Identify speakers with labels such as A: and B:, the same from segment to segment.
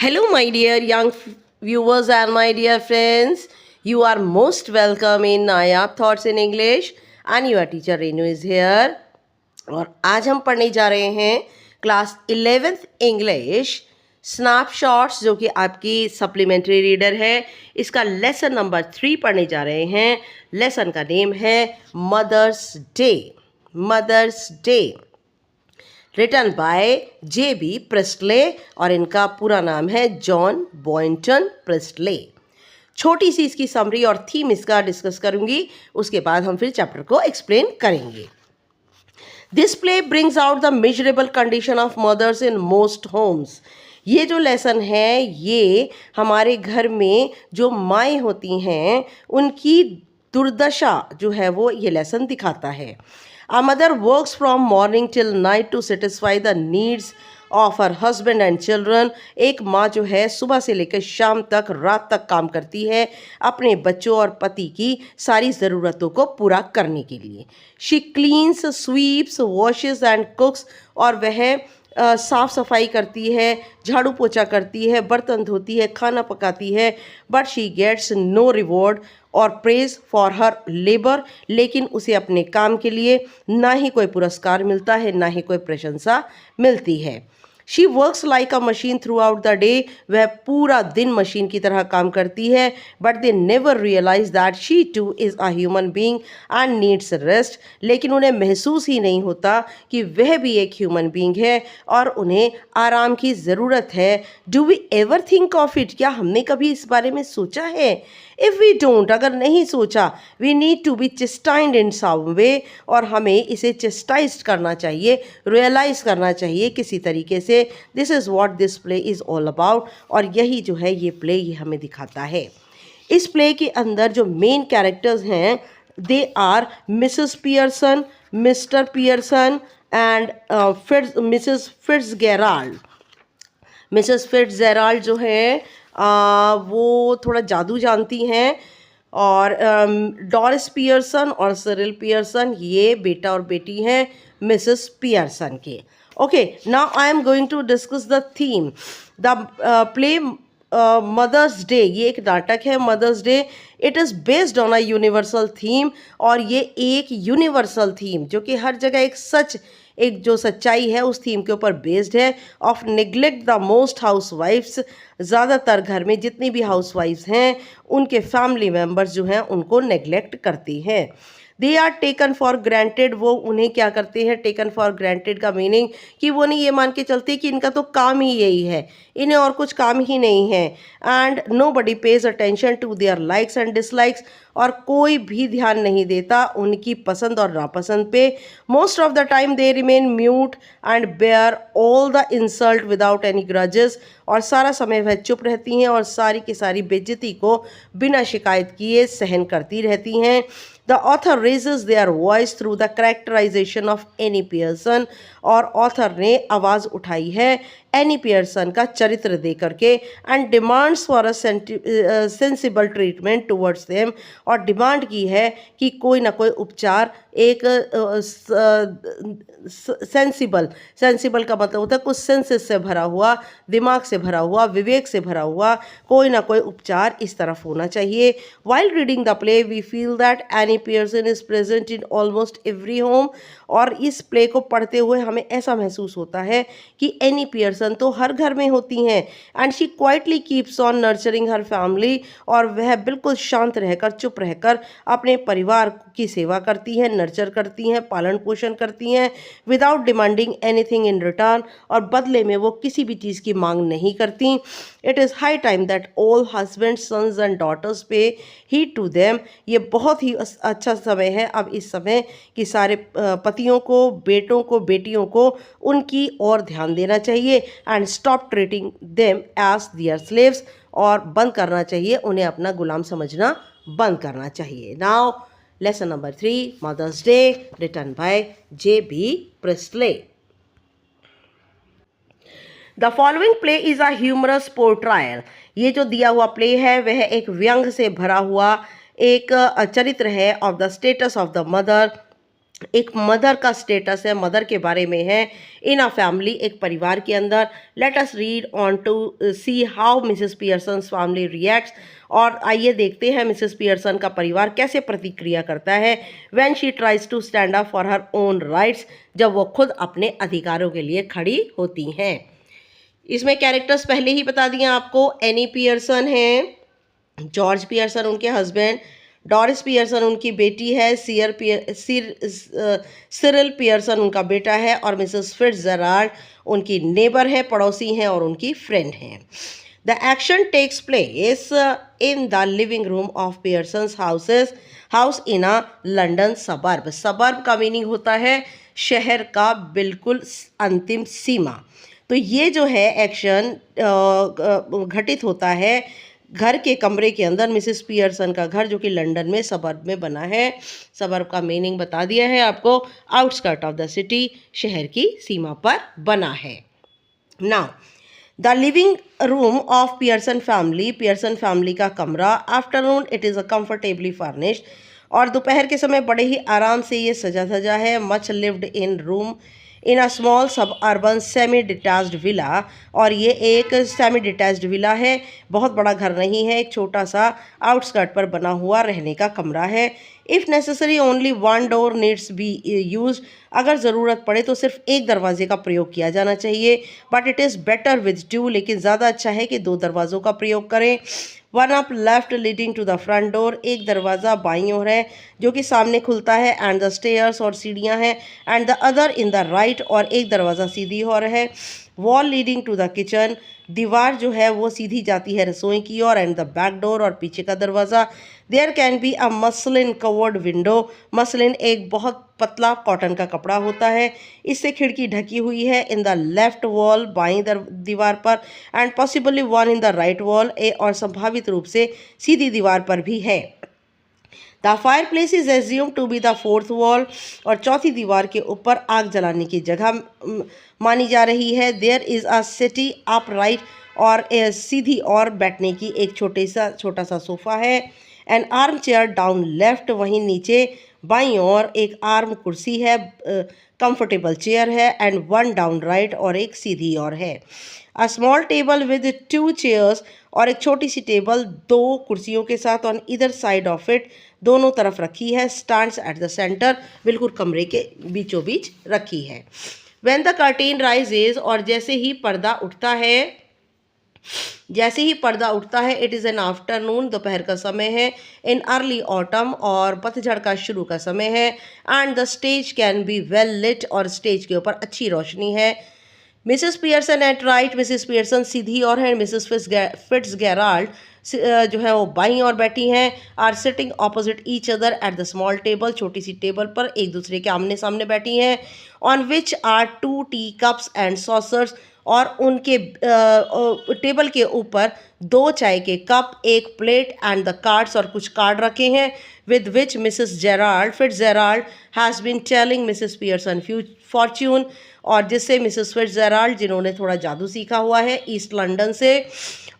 A: Hello, my dear young viewers and my dear friends. You are most welcome in Nayab Thoughts in English and your teacher Renu is here. और आज हम पढ़ने जा रहे हैं class 11th English snapshots जो कि आपकी सप्लीमेंट्री रीडर है। इसका लेसन नंबर 3 पढ़ने जा रहे हैं। लेसन का नेम है Mother's Day. Mother's Day written by J B. Priestley और इनका पूरा नाम है जॉन बॉयंटन प्रिस्टले। छोटी सी इसकी समरी और थीम इसका डिस्कस करूंगी, उसके बाद हम फिर चैप्टर को एक्सप्लेन करेंगे। This play brings out the miserable condition of mothers in most homes. ये जो लेसन है ये हमारे घर में जो माएँ होती हैं उनकी दुर्दशा जो है वो ये लेसन दिखाता है। A mother works from morning till night to satisfy the needs of her husband and children. एक माँ जो है सुबह से लेकर शाम तक रात तक काम करती है अपने बच्चों और पति की सारी ज़रूरतों को पूरा करने के लिए। She cleans, sweeps, washes and cooks और वह साफ़ सफाई करती है, झाड़ू पोछा करती है, बर्तन धोती है, खाना पकाती है। But she gets no reward और प्रेज फॉर हर लेबर, लेकिन उसे अपने काम के लिए ना ही कोई पुरस्कार मिलता है ना ही कोई प्रशंसा मिलती है। She works like a machine throughout the day, वह पूरा दिन मशीन की तरह काम करती है। But they never realise that she too is a human being and needs rest, लेकिन उन्हें महसूस ही नहीं होता कि वह भी एक ह्यूमन बीइंग है और उन्हें आराम की ज़रूरत है। Do we ever think of it, क्या हमने कभी इस बारे में सोचा है? इफ़ वी डोंट, अगर नहीं सोचा, वी नीड टू बी चेस्टाइंड इन सम वे, और हमें इसे चेस्टाइज करना चाहिए, रियलाइज करना चाहिए किसी तरीके से। This is what this play is all about, और यही जो है ये प्ले ये हमें दिखाता है। इस प्ले के अंदर जो मेन कैरेक्टर्स हैं they are Mrs Pearson, Mr Pearson and Mrs Fitzgerald. Mrs Fitzgerald जो है वो थोड़ा जादू जानती हैं, और डॉरिस पियर्सन और सिरिल पियर्सन ये बेटा और बेटी हैं मिसेस पियर्सन के। Okay, now I am going to discuss the theme. The play Mother's Day, ये एक नाटक है Mother's Day. It is based on a universal theme, और ये एक यूनिवर्सल थीम जो कि हर जगह एक जो सच्चाई है उस थीम के ऊपर बेस्ड है। ऑफ निगलेक्ट द मोस्ट हाउस वाइफ्स, ज़्यादातर घर में जितनी भी हाउस वाइफ्स हैं उनके फैमिली मेम्बर्स जो हैं उनको नेगलेक्ट करती हैं। They are taken for granted, वो उन्हें क्या करते हैं, टेकन फॉर ग्रांटेड का मीनिंग कि वो नहीं ये मान के चलते कि इनका तो काम ही यही है, इन्हें और कुछ काम ही नहीं है। And nobody pays attention to their likes and dislikes, और कोई भी ध्यान नहीं देता उनकी पसंद और नापसंद पे। Most of the time they remain mute and bear all the insult without any grudges, और सारा समय वह चुप रहती हैं और सारी की सारी बेइज्जती को बिना शिकायत किए सहन करती रहती हैं। The author raises their voice through the characterisation of Annie Pearson, और ऑथर ने आवाज़ उठाई है एनी पियर्सन का चरित्र दे करके। And demands for a sensible treatment towards them, और डिमांड की है कि कोई ना कोई उपचार, एक सेंसिबल का मतलब होता है कुछ सेंसेस से भरा हुआ, दिमाग से भरा हुआ, विवेक से भरा हुआ कोई ना कोई उपचार इस तरफ होना चाहिए। While reading the play we feel that Annie Pearson is present in almost every home, और इस प्ले को पढ़ते हुए हमें ऐसा महसूस होता है कि एनी पियर्सन तो हर घर में होती हैं। And she quietly keeps on nurturing her family, और वह बिल्कुल शांत रहकर चुप रहकर अपने परिवार की सेवा करती हैं, नर्चर करती हैं, पालन पोषण करती हैं, without demanding anything in return, और बदले में वो किसी भी चीज़ की मांग नहीं करती। It is high time that all husband sons and daughters pay heed to them, ये बहुत ही अच्छा समय है अब इस समय कि सारे पतियों को, बेटों को, बेटियों को उनकी ओर ध्यान देना चाहिए। And stop treating them as their slaves, और बंद करना चाहिए उन्हें अपना गुलाम समझना बंद करना चाहिए। Now lesson number 3 Mother's Day written by J B. Priestley. The following play is a humorous portrayal, ये जो दिया हुआ प्ले है वह एक व्यंग से भरा हुआ एक चरित्र है of the status of the mother एक मदर का स्टेटस है, मदर के बारे में है। इन अ फैमिली, एक परिवार के अंदर। Let us read on to see how Mrs Pearson's family reacts. और आइए देखते हैं मिसेस पियर्सन का परिवार कैसे प्रतिक्रिया करता है when she tries to stand up for her own rights, जब वो खुद अपने अधिकारों के लिए खड़ी होती हैं। इसमें कैरेक्टर्स पहले ही बता दिए आपको। एनी पियर्सन है, जॉर्ज पियर्सन उनके हस्बैंड, डॉरिस पियर्सन उनकी बेटी है, सिरिल पियर्सन उनका बेटा है, और मिसेस फिट्जजेराल्ड उनकी नेबर है, पड़ोसी हैं और उनकी फ्रेंड हैं। The action takes place in the living room of Pearson's house in a London suburb. Suburb का मीनिंग होता है शहर का बिल्कुल अंतिम सीमा। तो ये जो है एक्शन घटित होता है घर के कमरे के अंदर। मिसेस पियर्सन का घर जो कि लंदन में सबर्ब में बना है। सबर्ब का मीनिंग बता दिया है आपको, आउटस्कर्ट ऑफ द सिटी, शहर की सीमा पर बना है। Now the living room of Pearson family का कमरा। Afternoon it is a comfortably furnished, और दोपहर के समय बड़े ही आराम से ये सजा धजा है। Much lived in room in a small सब अर्बन सेमी डिटैच्ड विला, और ये एक सेमी डिटैच्ड विला है, बहुत बड़ा घर नहीं है, एक छोटा सा आउटस्कर्ट पर बना हुआ रहने का कमरा है। If necessary only one door needs B use, अगर ज़रूरत पड़े तो सिर्फ एक दरवाजे का प्रयोग किया जाना चाहिए। But it is better with two, लेकिन ज़्यादा अच्छा है कि दो दरवाज़ों का प्रयोग करें। One up left leading to the front door, एक दरवाज़ा बाईं ओर है जो कि सामने खुलता है, एंड द स्टेयर्स और सीढ़ियाँ हैं, and the other in the right, और एक दरवाज़ा सीधी ओर है। Wall leading to the kitchen, दीवार जो है वो सीधी जाती है रसोई की ओर, एंड द बैक डोर, और पीछे का दरवाज़ा। There can be a muslin covered window, muslin एक बहुत पतला कॉटन का कपड़ा होता है, इससे खिड़की ढकी हुई है। इन द लेफ्ट वॉल, बाईं दीवार पर, and possibly one in the right wall, और संभावित रूप से सीधी दीवार पर भी है। The fireplace is assume to be the fourth wall, और चौथी दीवार के ऊपर आग जलाने की जगह मानी जा रही है। There is a settee up right, और सीधी और बैठने की एक छोटा सा सोफ़ा है। N arm chair down left, वहीं नीचे बाईं ओर एक आर्म कुर्सी है, कंफर्टेबल चेयर है। एंड वन डाउन राइट, और एक सीधी और है। A small table with two chairs, और एक छोटी सी टेबल दो कुर्सियों के साथ on either side of it, दोनों तरफ रखी है। स्टैंड्स एट द सेंटर, बिल्कुल कमरे के बीचों बीच रखी है। व्हेन द कर्टेन राइजेज, और जैसे ही पर्दा उठता है, इट इज़ एन आफ्टरनून, दोपहर का समय है। इन अर्ली ऑटम, और पतझड़ का शुरू का समय है। And the stage can be well lit, और स्टेज के ऊपर अच्छी रोशनी है। Mrs Pearson at right, Mrs Pearson सीधी और है, मिसेस फिट्जजेराल्ड जो है वो बाईं ओर बैठी हैं। Are sitting opposite each other at the small table, छोटी सी टेबल पर एक दूसरे के आमने सामने बैठी हैं। On which are two tea cups and saucers, और उनके टेबल के ऊपर दो चाय के कप, एक प्लेट एंड द कार्ड्स, और कुछ कार्ड रखे हैं। With which Mrs Fitzgerald has been telling Mrs Pearson fortune, और जिससे मिसेस फिट्जजेराल्ड, जिन्होंने थोड़ा जादू सीखा हुआ है ईस्ट लंदन से,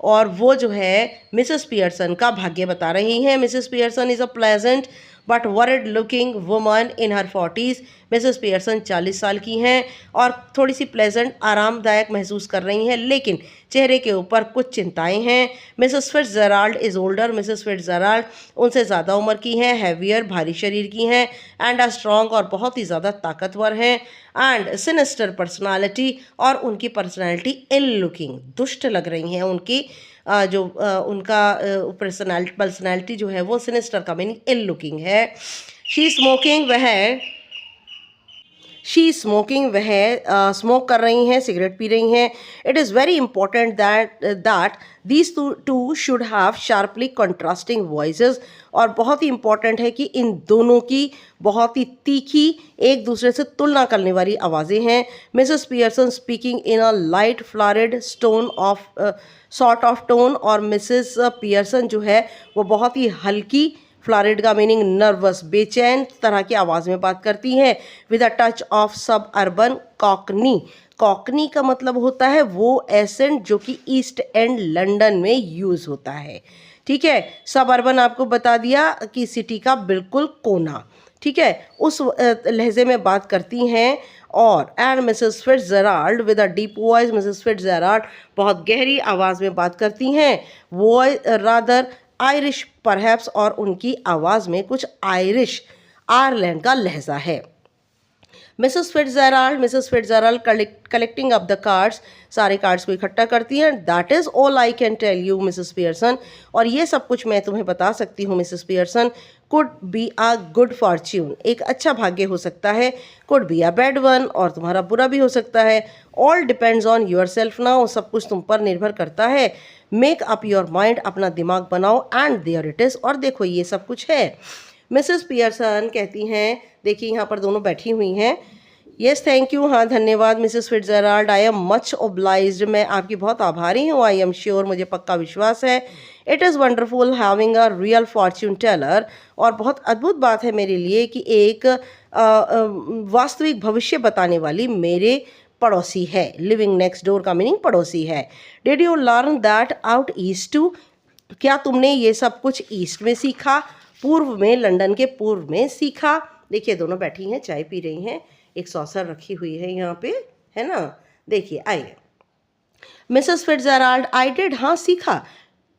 A: और वो जो है मिसेस पियर्सन का भाग्य बता रही हैं। Mrs Pearson is a pleasant but worried looking woman in her 40s। Mrs Pearson 40 साल की हैं और थोड़ी सी प्लेजेंट, आरामदायक महसूस कर रही हैं, लेकिन चेहरे के ऊपर कुछ चिंताएं हैं। मिसेस फिट्जजेराल्ड इज़ ओल्डर, मिसेस फिट्जजेराल्ड उनसे ज़्यादा उम्र की हैं, हैवियर, भारी शरीर की हैं, एंड अ स्ट्रॉन्ग, और बहुत ही ज़्यादा ताकतवर हैं, एंड सिनिस्टर पर्सनालिटी, और उनकी पर्सनालिटी इल लुकिंग, दुष्ट लग रही हैं। उनकी उनका पर्सनालिटी जो है वो सिनिस्टर का मीनिंग इल लुकिंग है। शी स्मोकिंग, वह स्मोक कर रही हैं, सिगरेट पी रही हैं। It is very important that these two should have sharply contrasting voices, और बहुत ही इंपॉर्टेंट है कि इन दोनों की बहुत ही तीखी, एक दूसरे से तुलना करने वाली आवाज़ें हैं। Mrs Pearson speaking in a light flurried stone of sort of tone, और मिसेस पियर्सन जो है वो बहुत ही हल्की, फ्लारिड का मीनिंग नर्वस, बेचैन तरह की आवाज़ में बात करती हैं। विद अ टच ऑफ सब अर्बन कॉकनी, कॉकनी का मतलब होता है वो एसेंट जो कि ईस्ट एंड लंदन में यूज़ होता है। ठीक है, सब अर्बन आपको बता दिया कि सिटी का बिल्कुल कोना। ठीक है, उस लहजे में बात करती हैं। और and Mrs Fitzgerald with a deep voice, Mrs Fitzgerald बहुत गहरी आवाज़ में बात करती हैं। वॉइस रादर आयरिश परहैप्स, और उनकी आवाज़ में कुछ आयरिश आयरलैंड का लहजा है। Mrs Fitzgerald collecting up the cards, सारे कार्ड्स को इकट्ठा करती हैं। That is all I can tell you Mrs Pearson, और ये सब कुछ मैं तुम्हें बता सकती हूँ Mrs Pearson. Could be a good fortune, एक अच्छा भाग्य हो सकता है। Could be a bad one, और तुम्हारा बुरा भी हो सकता है। All depends on yourself now, सब कुछ तुम पर निर्भर करता है। मेक अप योर माइंड, अपना दिमाग बनाओ। एंड देयर इट इज़, और देखो ये सब कुछ है। मिसेस पियर्सन कहती हैं, देखिए यहाँ पर दोनों बैठी हुई हैं। यस थैंक यू, हाँ धन्यवाद Mrs Fitzgerald, I am much obliged, मैं आपकी बहुत आभारी हूँ। आई एम श्योर, मुझे पक्का विश्वास है। It is wonderful having a real fortune teller, और बहुत अद्भुत बात है मेरे लिए कि एक वास्तविक भविष्य बताने वाली मेरे पड़ोसी है। लिविंग नेक्स्ट डोर का मीनिंग पड़ोसी है। Did you learn that out east too, क्या तुमने ये सब कुछ ईस्ट में सीखा, पूर्व में, लंदन के पूर्व में सीखा। देखिए दोनों बैठी हैं, चाय पी रही हैं, एक सॉसर रखी हुई है यहाँ पे, है ना। देखिए आइए। मिसेस फिट्जराल्ड, आई डिड, हाँ सीखा।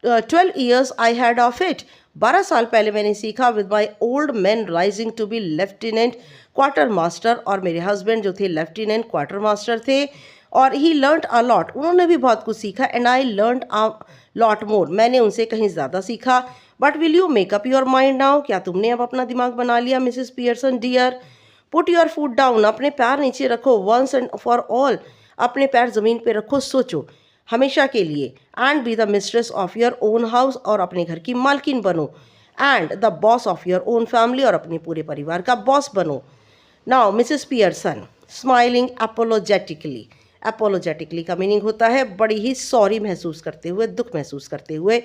A: 12 years I had of it, 12 साल पहले मैंने सीखा। With my old man rising to be lieutenant quartermaster, और मेरे हस्बैंड जो थे लेफ्टिनेंट क्वार्टर मास्टर थे। और ही लर्नड अ लॉट, उन्होंने भी बहुत कुछ सीखा। And I learned a lot more, मैंने उनसे कहीं ज़्यादा सीखा। But will you make up your mind now, क्या तुमने अब अपना दिमाग बना लिया Mrs Pearson dear. Put your foot down, अपने पैर नीचे रखो। वंस एंड फॉर ऑल, अपने पैर ज़मीन पे रखो, सोचो हमेशा के लिए। And be the mistress of your own house, और अपने घर की मालकिन बनो। And the boss of your own family, और अपने पूरे परिवार का बॉस बनो। नाउ मिसेस पियर्सन स्माइलिंग अपोलोजेटिकली, अपोलोजेटिकली का मीनिंग होता है बड़ी ही सॉरी महसूस करते हुए, दुख महसूस करते हुए।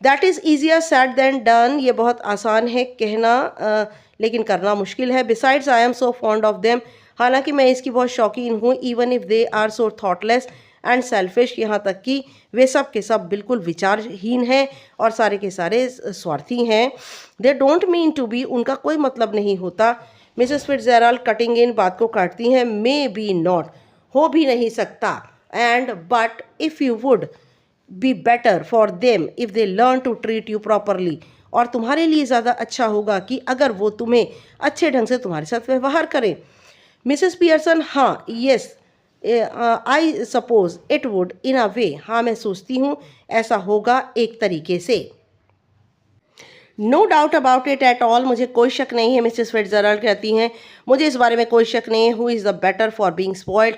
A: That is easier said than done, ये बहुत आसान है कहना लेकिन करना मुश्किल है। Besides I am so fond of them, हालांकि मैं इसकी बहुत शौकीन हूँ। Even if they are so thoughtless and selfish, यहाँ तक कि वे सब के सब बिल्कुल विचारहीन हैं और सारे के सारे स्वार्थी हैं। They don't mean to be, उनका कोई मतलब नहीं होता। मिसेस फिट्जराल्ड कटिंग इन, बात को काटती हैं। मे बी नॉट, हो भी नहीं सकता। And but if you would be better for them if they learn to treat you properly, और तुम्हारे लिए ज़्यादा अच्छा होगा कि अगर वो तुम्हें अच्छे ढंग से तुम्हारे साथ व्यवहार करें। मिसेस पियर्सन, हाँ yes I suppose it would in a way, हाँ मैं सोचती हूँ ऐसा होगा एक तरीके से। No doubt about it at all, मुझे कोई शक नहीं है। मिसेस फिट्जराल्ड कहती हैं, मुझे इस बारे में कोई शक नहीं है। Who is the better for being spoiled,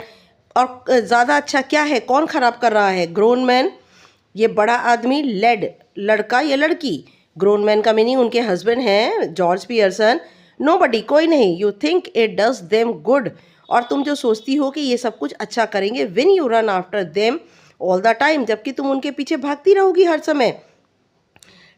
A: और ज़्यादा अच्छा क्या है, कौन ख़राब कर रहा है। ग्रोन मैन, ये बड़ा आदमी। लेड, लड़का या लड़की। ग्रोन मैन का मीनिंग उनके हस्बैंड हैं जॉर्ज पियर्सन। नोबडी, कोई नहीं। You think it does them good, और तुम जो सोचती हो कि ये सब कुछ अच्छा करेंगे। When you run after them all the time, जबकि तुम उनके पीछे भागती रहोगी हर समय।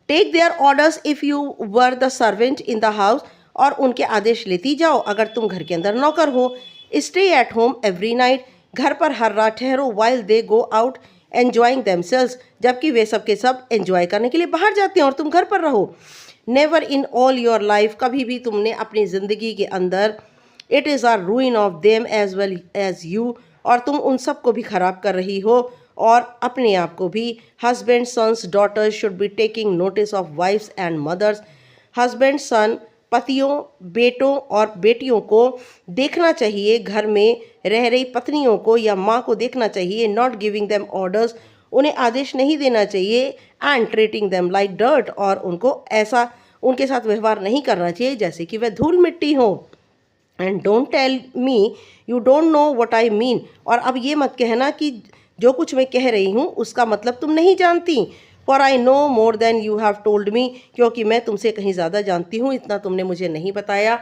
A: Take their orders if you were the servant in the house, और उनके आदेश लेती जाओ अगर तुम घर के अंदर नौकर हो। Stay at home every night, घर पर हर रात ठहरो। While they go out enjoying themselves, जबकि वे सब के सब एंजॉय करने के लिए बाहर जाते हैं और तुम घर पर रहो। Never in all your life, कभी भी तुमने अपनी ज़िंदगी के अंदर। It is our ruin of them as well as you, और तुम उन सब को भी ख़राब कर रही हो और अपने आप को भी। Husband sons daughters should be taking notice of wives and mothers, husband son पतियों, बेटों और बेटियों को देखना चाहिए, घर में रह रही पत्नियों को या माँ को देखना चाहिए। नॉट गिविंग देम ऑर्डर्स, उन्हें आदेश नहीं देना चाहिए। And treating them like dirt, और उनको ऐसा उनके साथ व्यवहार नहीं करना चाहिए जैसे कि वह धूल मिट्टी हो। And don't tell me you don't know what I mean, और अब ये मत कहना कि जो कुछ मैं कह रही हूँ उसका मतलब तुम नहीं जानती। For I know more than you have told me, क्योंकि मैं तुमसे कहीं ज़्यादा जानती हूँ, इतना तुमने मुझे नहीं बताया,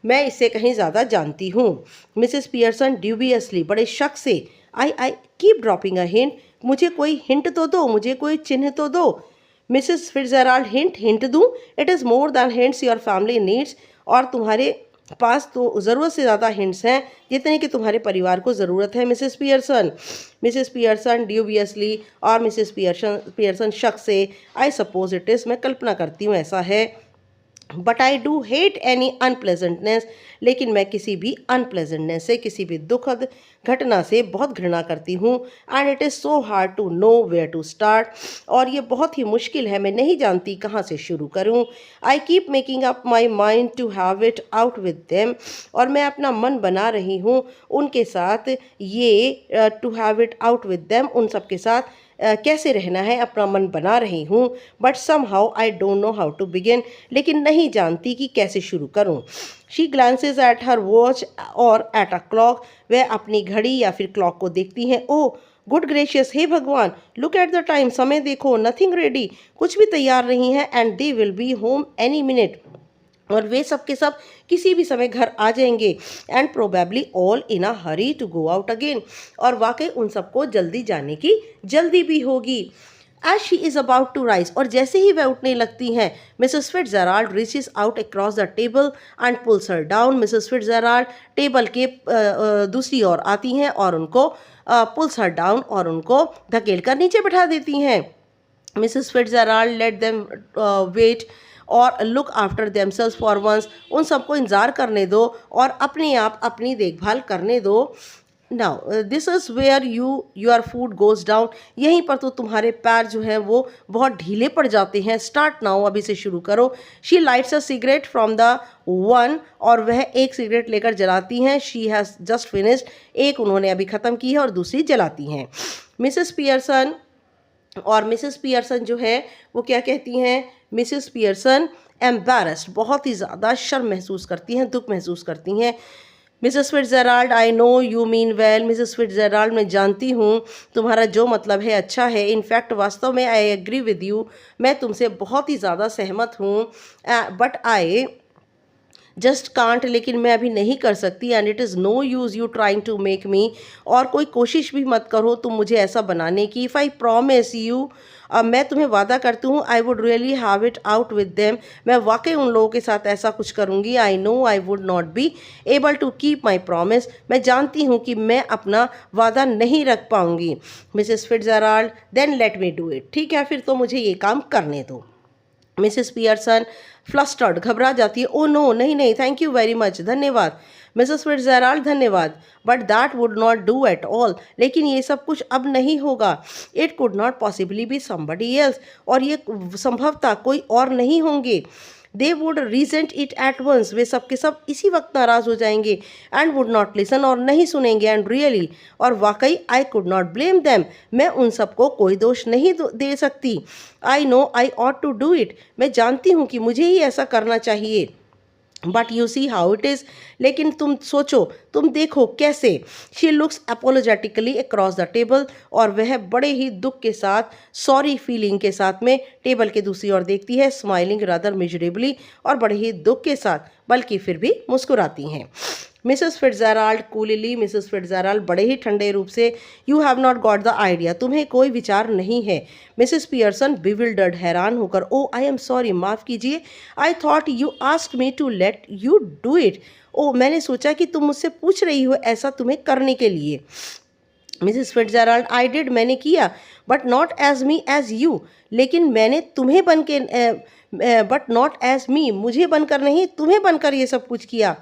A: मैं इससे कहीं ज़्यादा जानती हूँ। मिसेस पियर्सन ड्यूबियसली, बड़े शक से। I keep dropping a hint, मुझे कोई हिंट तो दो, मुझे कोई चिन्ह तो दो। मिसेस फिट्जराल्ड, हिंट दूँ? It is more than hints your family needs, और तुम्हारे पास तो ज़रूरत से ज़्यादा हिंट्स हैं जितने कि तुम्हारे परिवार को ज़रूरत है। मिसेस पियर्सन ड्यूबियसली, और मिसेस पियर्सन शक से। आई सपोज इट इज़, मैं कल्पना करती हूँ ऐसा है। But I do hate any unpleasantness, लेकिन मैं किसी भी अनप्लेजेंटनेस से, किसी भी दुखद घटना से बहुत घृणा करती हूँ। And it is so hard to know where to start, और ये बहुत ही मुश्किल है, मैं नहीं जानती कहाँ से शुरू करूँ। I keep making up my mind to have it out with them, और मैं अपना मन बना रही हूँ उनके साथ, ये to have it out with them, उन सब के साथ कैसे रहना है, अपना मन बना रही हूँ। But somehow I don't know how to begin, लेकिन नहीं जानती कि कैसे शुरू करूँ। She glances at her watch और एट अ क्लॉक, वह अपनी घड़ी या फिर क्लॉक को देखती हैं। ओह गुड ग्रेशियस, हे भगवान, लुक एट द टाइम, समय देखो, नथिंग रेडी, कुछ भी तैयार नहीं है, and they will B home any minute, और वे सब के सब किसी भी समय घर आ जाएंगे। And probably all in a hurry to go out again, और वाकई उन सबको जल्दी जाने की जल्दी भी होगी। As she is about to rise, और जैसे ही वह उठने लगती हैं, Mrs Fitzgerald reaches out across the table and pulls her down. Mrs Fitzgerald table के दूसरी ओर आती हैं और उनको पुल्स हर डाउन, और उनको धकेल कर नीचे बिठा देती हैं। Mrs Fitzgerald let them wait और look after themselves for once, उन सबको इंतज़ार करने दो और अपने आप अपनी देखभाल करने दो। Now this is where your food goes down, यहीं पर तो तुम्हारे पैर जो हैं वो बहुत ढीले पड़ जाते हैं। स्टार्ट नाउ, अभी से शुरू करो। She lights a cigarette from the one, और वह एक सिगरेट लेकर जलाती हैं। शी हैज़ जस्ट फिनिश्ड, एक उन्होंने अभी ख़त्म की है और दूसरी जलाती हैं। मिसेस पियर्सन, और मिसेस पियर्सन जो है वो क्या कहती हैं, मिसेस पियर्सन एम्बैरस्ड, बहुत ही ज़्यादा शर्म महसूस करती हैं, दुख महसूस करती हैं। Mrs Fitzgerald, I know you mean well, Mrs Fitzgerald, मैं जानती हूँ तुम्हारा जो मतलब है अच्छा है। इनफैक्ट वास्तव में आई एग्री विद यू, मैं तुमसे बहुत ही ज़्यादा सहमत हूँ। बट आई जस्ट कांट, लेकिन मैं अभी नहीं कर सकती। And it is no use you trying to make me, और कोई कोशिश भी मत करो तुम मुझे ऐसा बनाने की। इफ़ आई प्रॉमिस यू, अब मैं तुम्हें वादा करती हूँ, I would really have it out with them, मैं वाकई उन लोगों के साथ ऐसा कुछ करूँगी। I know I would not be able to keep my promise, मैं जानती हूँ कि मैं अपना वादा नहीं रख पाऊँगी। Mrs Fitzgerald, then let me do it, ठीक है फिर तो मुझे ये काम करने दो। मिसेस पियर्सन फ्लस्टर्ड, घबरा जाती है। ओ नो, नहीं नहीं, थैंक यू वेरी मच, धन्यवाद। मिसेस फिट्जराल्ड, धन्यवाद, but that would not do at all, लेकिन ये सब कुछ अब नहीं होगा। It could not possibly be somebody else, और ये संभवतः कोई और नहीं होंगे। They would resent it at once, वे सब के सब इसी वक्त नाराज हो जाएंगे। एंड वुड नॉट लिसन, और नहीं सुनेंगे। एंड रियली, और वाकई, I could not blame them, मैं उन सबको कोई दोष नहीं दे सकती। I know I ought to do it, मैं जानती हूँ कि मुझे ही ऐसा करना चाहिए। But you see how it is, लेकिन तुम सोचो, तुम देखो कैसे। She looks apologetically across the table, और वह बड़े ही दुख के साथ, सॉरी फीलिंग के साथ में टेबल के दूसरी ओर देखती है, स्माइलिंग रादर मिजरेबली, और बड़े ही दुख के साथ, बल्कि फिर भी मुस्कुराती हैं। मिसेस फिट्जराल्ड कूलिली, मिसेस फिट्जराल्ड बड़े ही ठंडे रूप से, you have not got the idea, तुम्हें कोई विचार नहीं है। मिसेस पियर्सन बिविल्डर्ड, हैरान होकर, ओ आई एम सॉरी, माफ़ कीजिए। I thought you asked me to let you do it, oh मैंने सोचा कि तुम मुझसे पूछ रही हो ऐसा तुम्हें करने के लिए। मिसेस फिट्जराल्ड, आई डिड, मैंने किया, but not as me as you, लेकिन मैंने तुम्हें बन के, बट नॉट एज मी, मुझे बनकर नहीं, तुम्हें बनकर ये सब कुछ किया।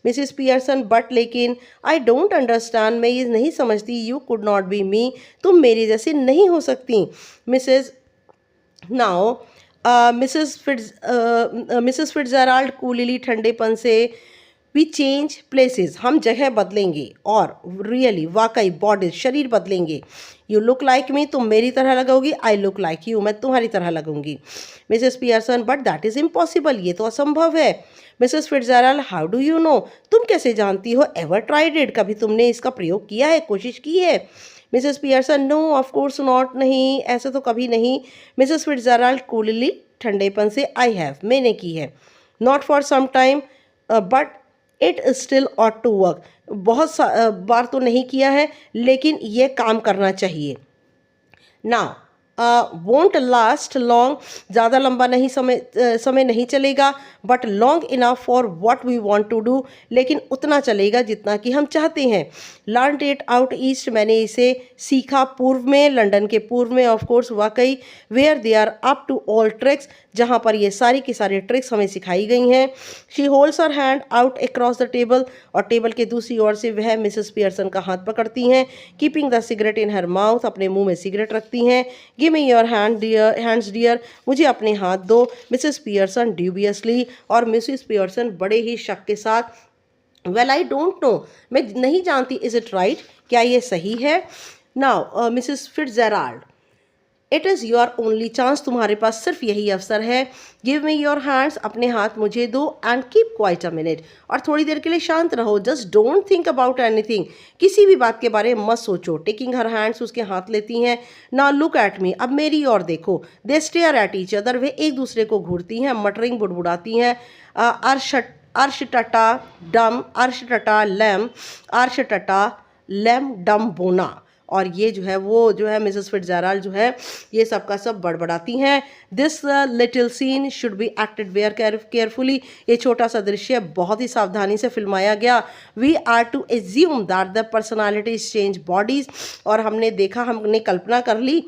A: मिसेस पियर्सन, बट लेकिन, आई डोंट अंडरस्टैंड, मैं ये नहीं समझती। यू कुड नॉट बी मी, तुम मेरी जैसी नहीं हो सकती। मिसेस नाउ मिसेस फिट्जराल्ड कूलिली, ठंडेपन से, वी चेंज प्लेसेस, हम जगह बदलेंगे, और रियली, वाकई, बॉडी, शरीर बदलेंगे। यू लुक लाइक मी, तुम मेरी तरह लगोगी। आई लुक लाइक यू, मैं तुम्हारी तरह लगूंगी। Mrs Pearson, but that is impossible, ये तो असंभव है। Mrs Fitzgerald, how do you know, तुम कैसे जानती हो। एवर ट्राइड इट, कभी तुमने इसका प्रयोग किया है, कोशिश की है। Mrs Pearson, no of course not, नहीं, ऐसे तो कभी नहीं। मिसेस फिट्जराल्ड कूलली, ठंडेपन से, आई हैव, मैंने की है। Not for some time, but it still ought to work, बहुत बार तो नहीं किया है, लेकिन ये काम करना चाहिए। नाउ वोंट लास्ट लॉन्ग, ज़्यादा लंबा नहीं समय नहीं चलेगा, but long enough for what we want to do, लेकिन उतना चलेगा जितना कि हम चाहते हैं। लर्न इट आउट ईस्ट, मैंने इसे सीखा पूर्व में, लंदन के पूर्व में ऑफ कोर्स, वाकई। Where they are up to all tricks, जहाँ पर ये सारी की सारी ट्रिक्स हमें सिखाई गई हैं। She holds her hand out across the table, और टेबल के दूसरी ओर से वह मिसेस पियर्सन का हाथ पकड़ती हैं। Keeping the cigarette in her mouth, अपने मुंह में सिगरेट रखती हैं। Give me your hands dear, मुझे अपने हाथ दो। मिसेस पियर्सन ड्यूबियसली, और मिसेस पियर्सन बड़े ही शक के साथ, वेल आई डोंट नो, मैं नहीं जानती, इज इट राइट, क्या ये सही है। Now Mrs Fitzgerald, it is your only chance, तुम्हारे पास सिर्फ यही अवसर है। गिव मी योर हैंड्स, अपने हाथ मुझे दो। And keep quite a minute, और थोड़ी देर के लिए शांत रहो। Just don't think about anything, किसी भी बात के बारे में मत सोचो। टेकिंग हर हैंड्स, उसके हाथ लेती हैं। नाउ लुक एट मी, अब मेरी ओर देखो। दे स्टेयर एट ईच अदर, वे एक दूसरे को घूरती हैं, मटरिंग बुड़बुड़ाती हैं। अर्श टटा डम, अर्श टटा लैम, अर्श टटा लैम डम बोना, और ये जो है वो जो है मिसेस फिट्जराल्ड जो है ये सब का सब बड़बड़ाती हैं। This little scene should be acted very carefully, ये छोटा सा दृश्य बहुत ही सावधानी से फिल्माया गया। We are to assume that the personalities change bodies, और हमने देखा, हमने कल्पना कर ली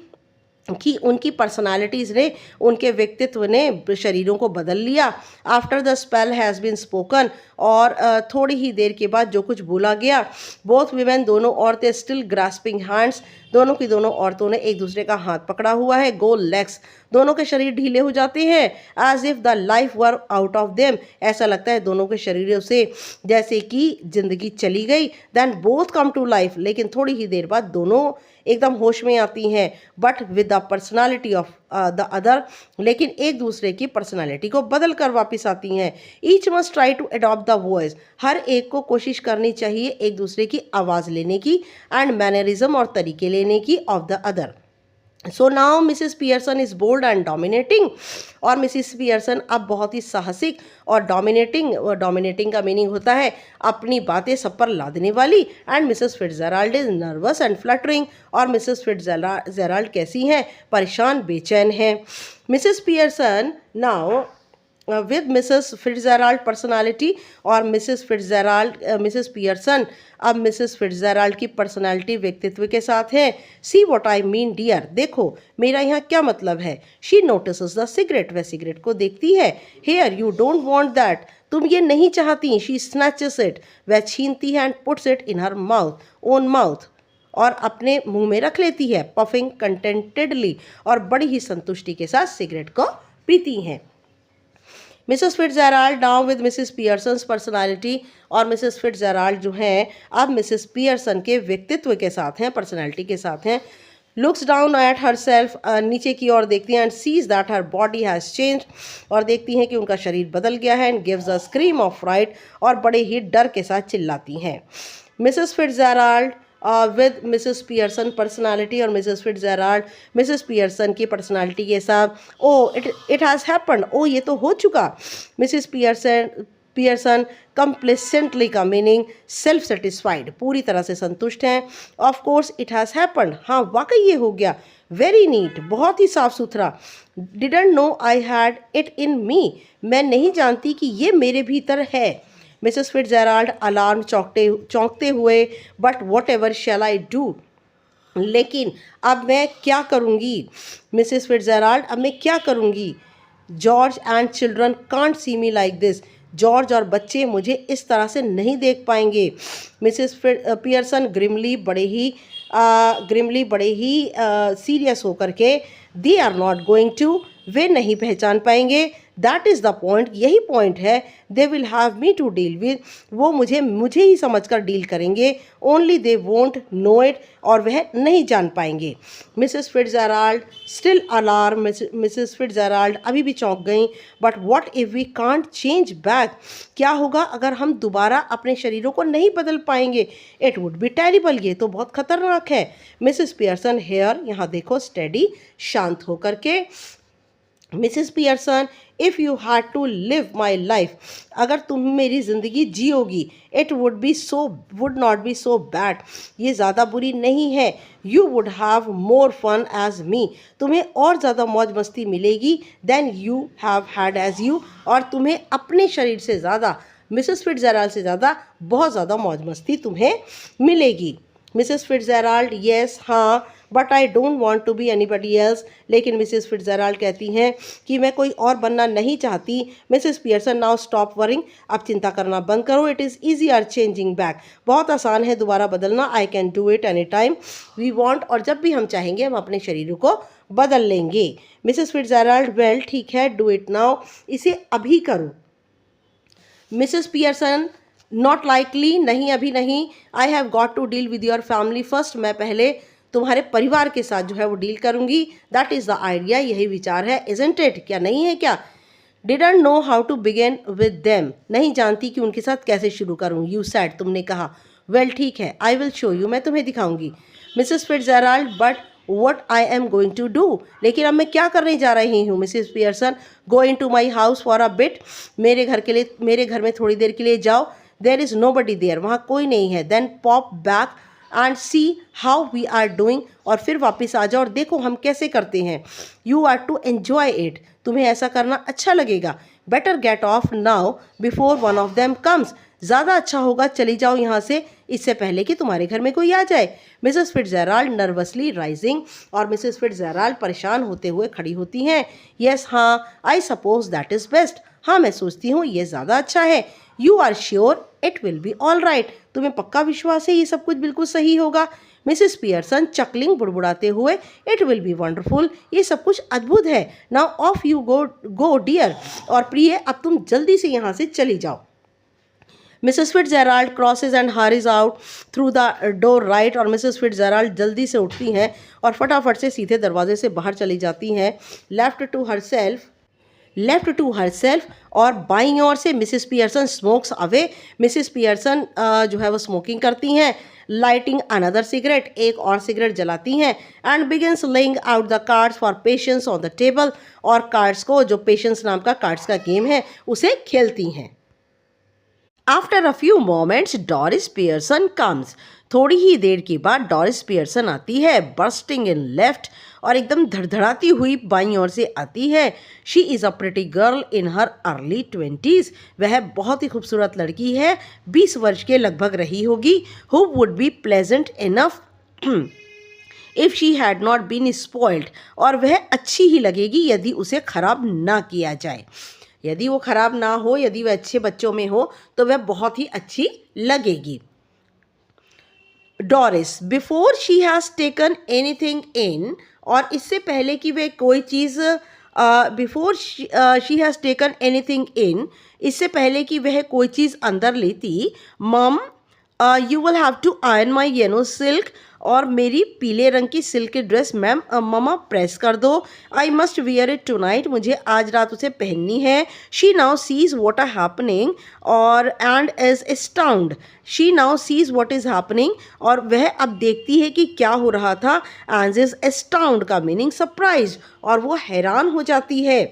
A: कि उनकी पर्सनालिटीज़ ने, उनके व्यक्तित्व ने शरीरों को बदल लिया। After the spell has been spoken, और थोड़ी ही देर के बाद जो कुछ बोला गया। बोथ वीमेन, दोनों औरतें, स्टिल ग्रास्पिंग हैंड्स, दोनों की दोनों औरतों ने एक दूसरे का हाथ पकड़ा हुआ है। गो लेग्स, दोनों के शरीर ढीले हो जाते हैं। As if the life were out of them, ऐसा लगता है दोनों के शरीरों से जैसे कि जिंदगी चली गई। Then both come to life, लेकिन थोड़ी ही देर बाद दोनों एकदम होश में आती हैं। But with the personality of the other, लेकिन एक दूसरे की पर्सनालिटी को बदल कर वापस आती हैं। Each must try to adopt the voice, हर एक को कोशिश करनी चाहिए एक दूसरे की आवाज़ लेने की, एंड मैनरिज्म, और तरीके लेने की, of the other. So now Mrs Pearson is bold and dominating, और मिसेस पियर्सन अब बहुत ही साहसिक और डोमिनेटिंग का मीनिंग होता है अपनी बातें सब पर लादने वाली। And Mrs Fitzgerald is nervous and fluttering, और मिसेस फिट्जराल्ड कैसी हैं, परेशान बेचैन हैं। Mrs Pearson now with Mrs. Fitzgerald personality, और मिसेस पियर्सन अब मिसेस फिट्जराल्ड की पर्सनालिटी, व्यक्तित्व के साथ है। See what I mean dear, देखो मेरा यहाँ क्या मतलब है। शी नोटिसेस द सिगरेट, वह सिगरेट को देखती है। Here you don't want that, तुम ये नहीं चाहती। शी स्नैचेस इट, वह छीनती है। And puts it in her own mouth, और अपने मुंह में रख लेती है। पफिंग कंटेंटेडली, और बड़ी ही संतुष्टि के साथ सिगरेट को पीती हैं। Mrs Fitzgerald now with Mrs Pearson's personality, और मिसेस फिट्जराल्ड जो हैं अब मिसेस पियर्सन के व्यक्तित्व के साथ हैं, पर्सनालिटी के साथ हैं। Looks down at herself, नीचे की ओर देखती हैं। And sees that her body has change, और देखती हैं कि उनका शरीर बदल गया है। And gives a scream of fright, और बड़े ही डर के साथ चिल्लाती हैं। Mrs Fitzgerald with Mrs Pearson personality, और मिसेस फिट्जराल्ड मिसेस पियर्सन की पर्सनालिटी के साथ। ओ इट हैज़ हैपन्ड, ओ ये तो हो चुका। मिसेस पियर्सन कंप्लेसेंटली का मीनिंग सेल्फ सेटिस्फाइड, पूरी तरह से संतुष्ट हैं। Of course it has happened, हाँ वाकई ये हो गया। वेरी नीट, बहुत ही साफ सुथरा। Didn't know I had it in me, मैं नहीं जानती कि ये मेरे भीतर है। मिसेस फिट्जराल्ड अलार्म चौंकते हुए, but whatever shall I do, लेकिन अब मैं क्या करूँगी। मिसेस फिट्जराल्ड, अब मैं क्या करूँगी। George and children can't see me like this, George और बच्चे मुझे इस तरह से नहीं देख पाएंगे। मिसेस पियर्सन ग्रिमली, बड़े ही सीरियस होकर के, they are not going to, वे नहीं पहचान पाएंगे। दैट इज़ द पॉइंट, यही पॉइंट है। They will have me to deal with, वो मुझे ही समझकर डील करेंगे। Only they won't know it, और वह नहीं जान पाएंगे। Mrs Fitzgerald still alarm, Mrs Fitzgerald अभी भी चौंक गई। But what if we can't change back, क्या होगा अगर हम दोबारा अपने शरीरों को नहीं बदल पाएंगे। इट वुड बी टेरिबल, ये तो बहुत खतरनाक है। मिसेस पियर्सन हेयर, यहाँ देखो, स्टेडी, शांत होकर के। Mrs Pearson, if you had to live my life, अगर तुम मेरी ज़िंदगी जियोगी, it would not be so bad, ये ज़्यादा बुरी नहीं है। You would have more fun as me, तुम्हें और ज़्यादा मौज मस्ती मिलेगी then you have had as you, और तुम्हें अपने शरीर से ज़्यादा, मिसेस फिट्ज़जेराल्ड से ज़्यादा बहुत ज़्यादा मौज मस्ती तुम्हें मिलेगी। मिसेस फिट्ज़जेराल्ड, यस, हाँ, but I don't want to be anybody else, लेकिन मिसेस फिट्ज़जेराल्ड कहती हैं कि मैं कोई और बनना नहीं चाहती। Mrs Pearson, now stop worrying, अब चिंता करना बंद करो। It is easy our changing back, बहुत आसान है दोबारा बदलना। I can do it any time we want, और जब भी हम चाहेंगे हम अपने शरीरों को बदल लेंगे। मिसेस फिट्ज़जेराल्ड, वेल ठीक है, डू इट नाउ, इसे अभी करो। मिसेस पियर्सन, नॉट लाइकली, नहीं अभी नहीं। I have got to deal with your family first, मैं पहले तुम्हारे परिवार के साथ जो है वो डील करूंगी। दैट इज़ द आइडिया, यही विचार है, इजंट इट, क्या नहीं है क्या? Didn't know how to begin with them, नहीं जानती कि उनके साथ कैसे शुरू करूँ। यू सैड, तुमने कहा। वेल ठीक है, आई विल शो यू, मैं तुम्हें दिखाऊंगी। Mrs Fitzgerald, but what I am going to do, लेकिन अब मैं क्या करने जा रही हूँ। Mrs Pearson, go into my house for a bit, मेरे घर में थोड़ी देर के लिए जाओ। There is nobody there, वहाँ कोई नहीं है। Then pop back and see how we are doing, और फिर वापस आ जाओ और देखो हम कैसे करते हैं। You are to enjoy it, तुम्हें ऐसा करना अच्छा लगेगा। Better get off now before one of them comes, ज़्यादा अच्छा होगा चली जाओ यहाँ से, इससे पहले कि तुम्हारे घर में कोई आ जाए। मिसेस फिट्ज़जेराल्ड नर्वसली राइजिंग, और मिसेस फिट्ज़जेराल्ड परेशान होते हुए खड़ी होती हैं। यस, हाँ, I suppose that is best, हाँ मैं सोचती हूँ ये ज़्यादा अच्छा है। You are sure it will be all right, तुम्हें पक्का विश्वास है ये सब कुछ बिल्कुल सही होगा। मिसेस पियर्सन चकलिंग, बुड़बुड़ाते हुए, इट विल बी वंडरफुल, ये सब कुछ अद्भुत है। Now off you go dear, और प्रिय अब तुम जल्दी से यहाँ से चली जाओ। Mrs Fitzgerald crosses and hurries out through the door right, और मिसेस फिट्ज़जेराल्ड जल्दी से उठती हैं और फटाफट से सीधे दरवाजे से बाहर चली जाती हैं। लेफ्ट टू हर सेल्फ, और बाईं ओर से Mrs Pearson smokes away, Mrs Pearson जो है वो स्मोकिंग करती हैं। लाइटिंग अनदर सिगरेट, एक और सिगरेट जलाती हैं। And begins laying out the cards for patience on the table, और कार्ड्स को, जो पेशेंस नाम का कार्ड्स का गेम है, उसे खेलती हैं। After a few moments Doris Pearson comes, थोड़ी ही देर के बाद डॉरिस पियर्सन आती है, बर्स्टिंग इन लेफ्ट, और एकदम धड़धड़ाती हुई बाईं ओर से आती है। She is a pretty girl in her early 20s, वह बहुत ही खूबसूरत लड़की है, 20 वर्ष के लगभग रही होगी। Who would be pleasant enough if she had not been spoiled, और वह अच्छी ही लगेगी यदि उसे खराब ना किया जाए। यदि वो खराब ना हो, यदि वह अच्छे बच्चों में हो, तो वह बहुत ही अच्छी लगेगी। Doris, before she has taken anything in, और इससे पहले कि वह कोई चीज़, before she has taken anything in, इससे पहले कि वह कोई चीज़ अंदर लेती। Mum, you will have to iron my yellow silk, और मेरी पीले रंग की silk dress ma'am mama press कर दो। I must wear it tonight, मुझे आज रात उसे पहननी है। She now sees what are happening, और and is astounded, she now sees what is happening, और वह अब देखती है कि क्या हो रहा था। एंड इज स्टाउंड का मीनिंग सरप्राइज, और वो हैरान हो जाती है।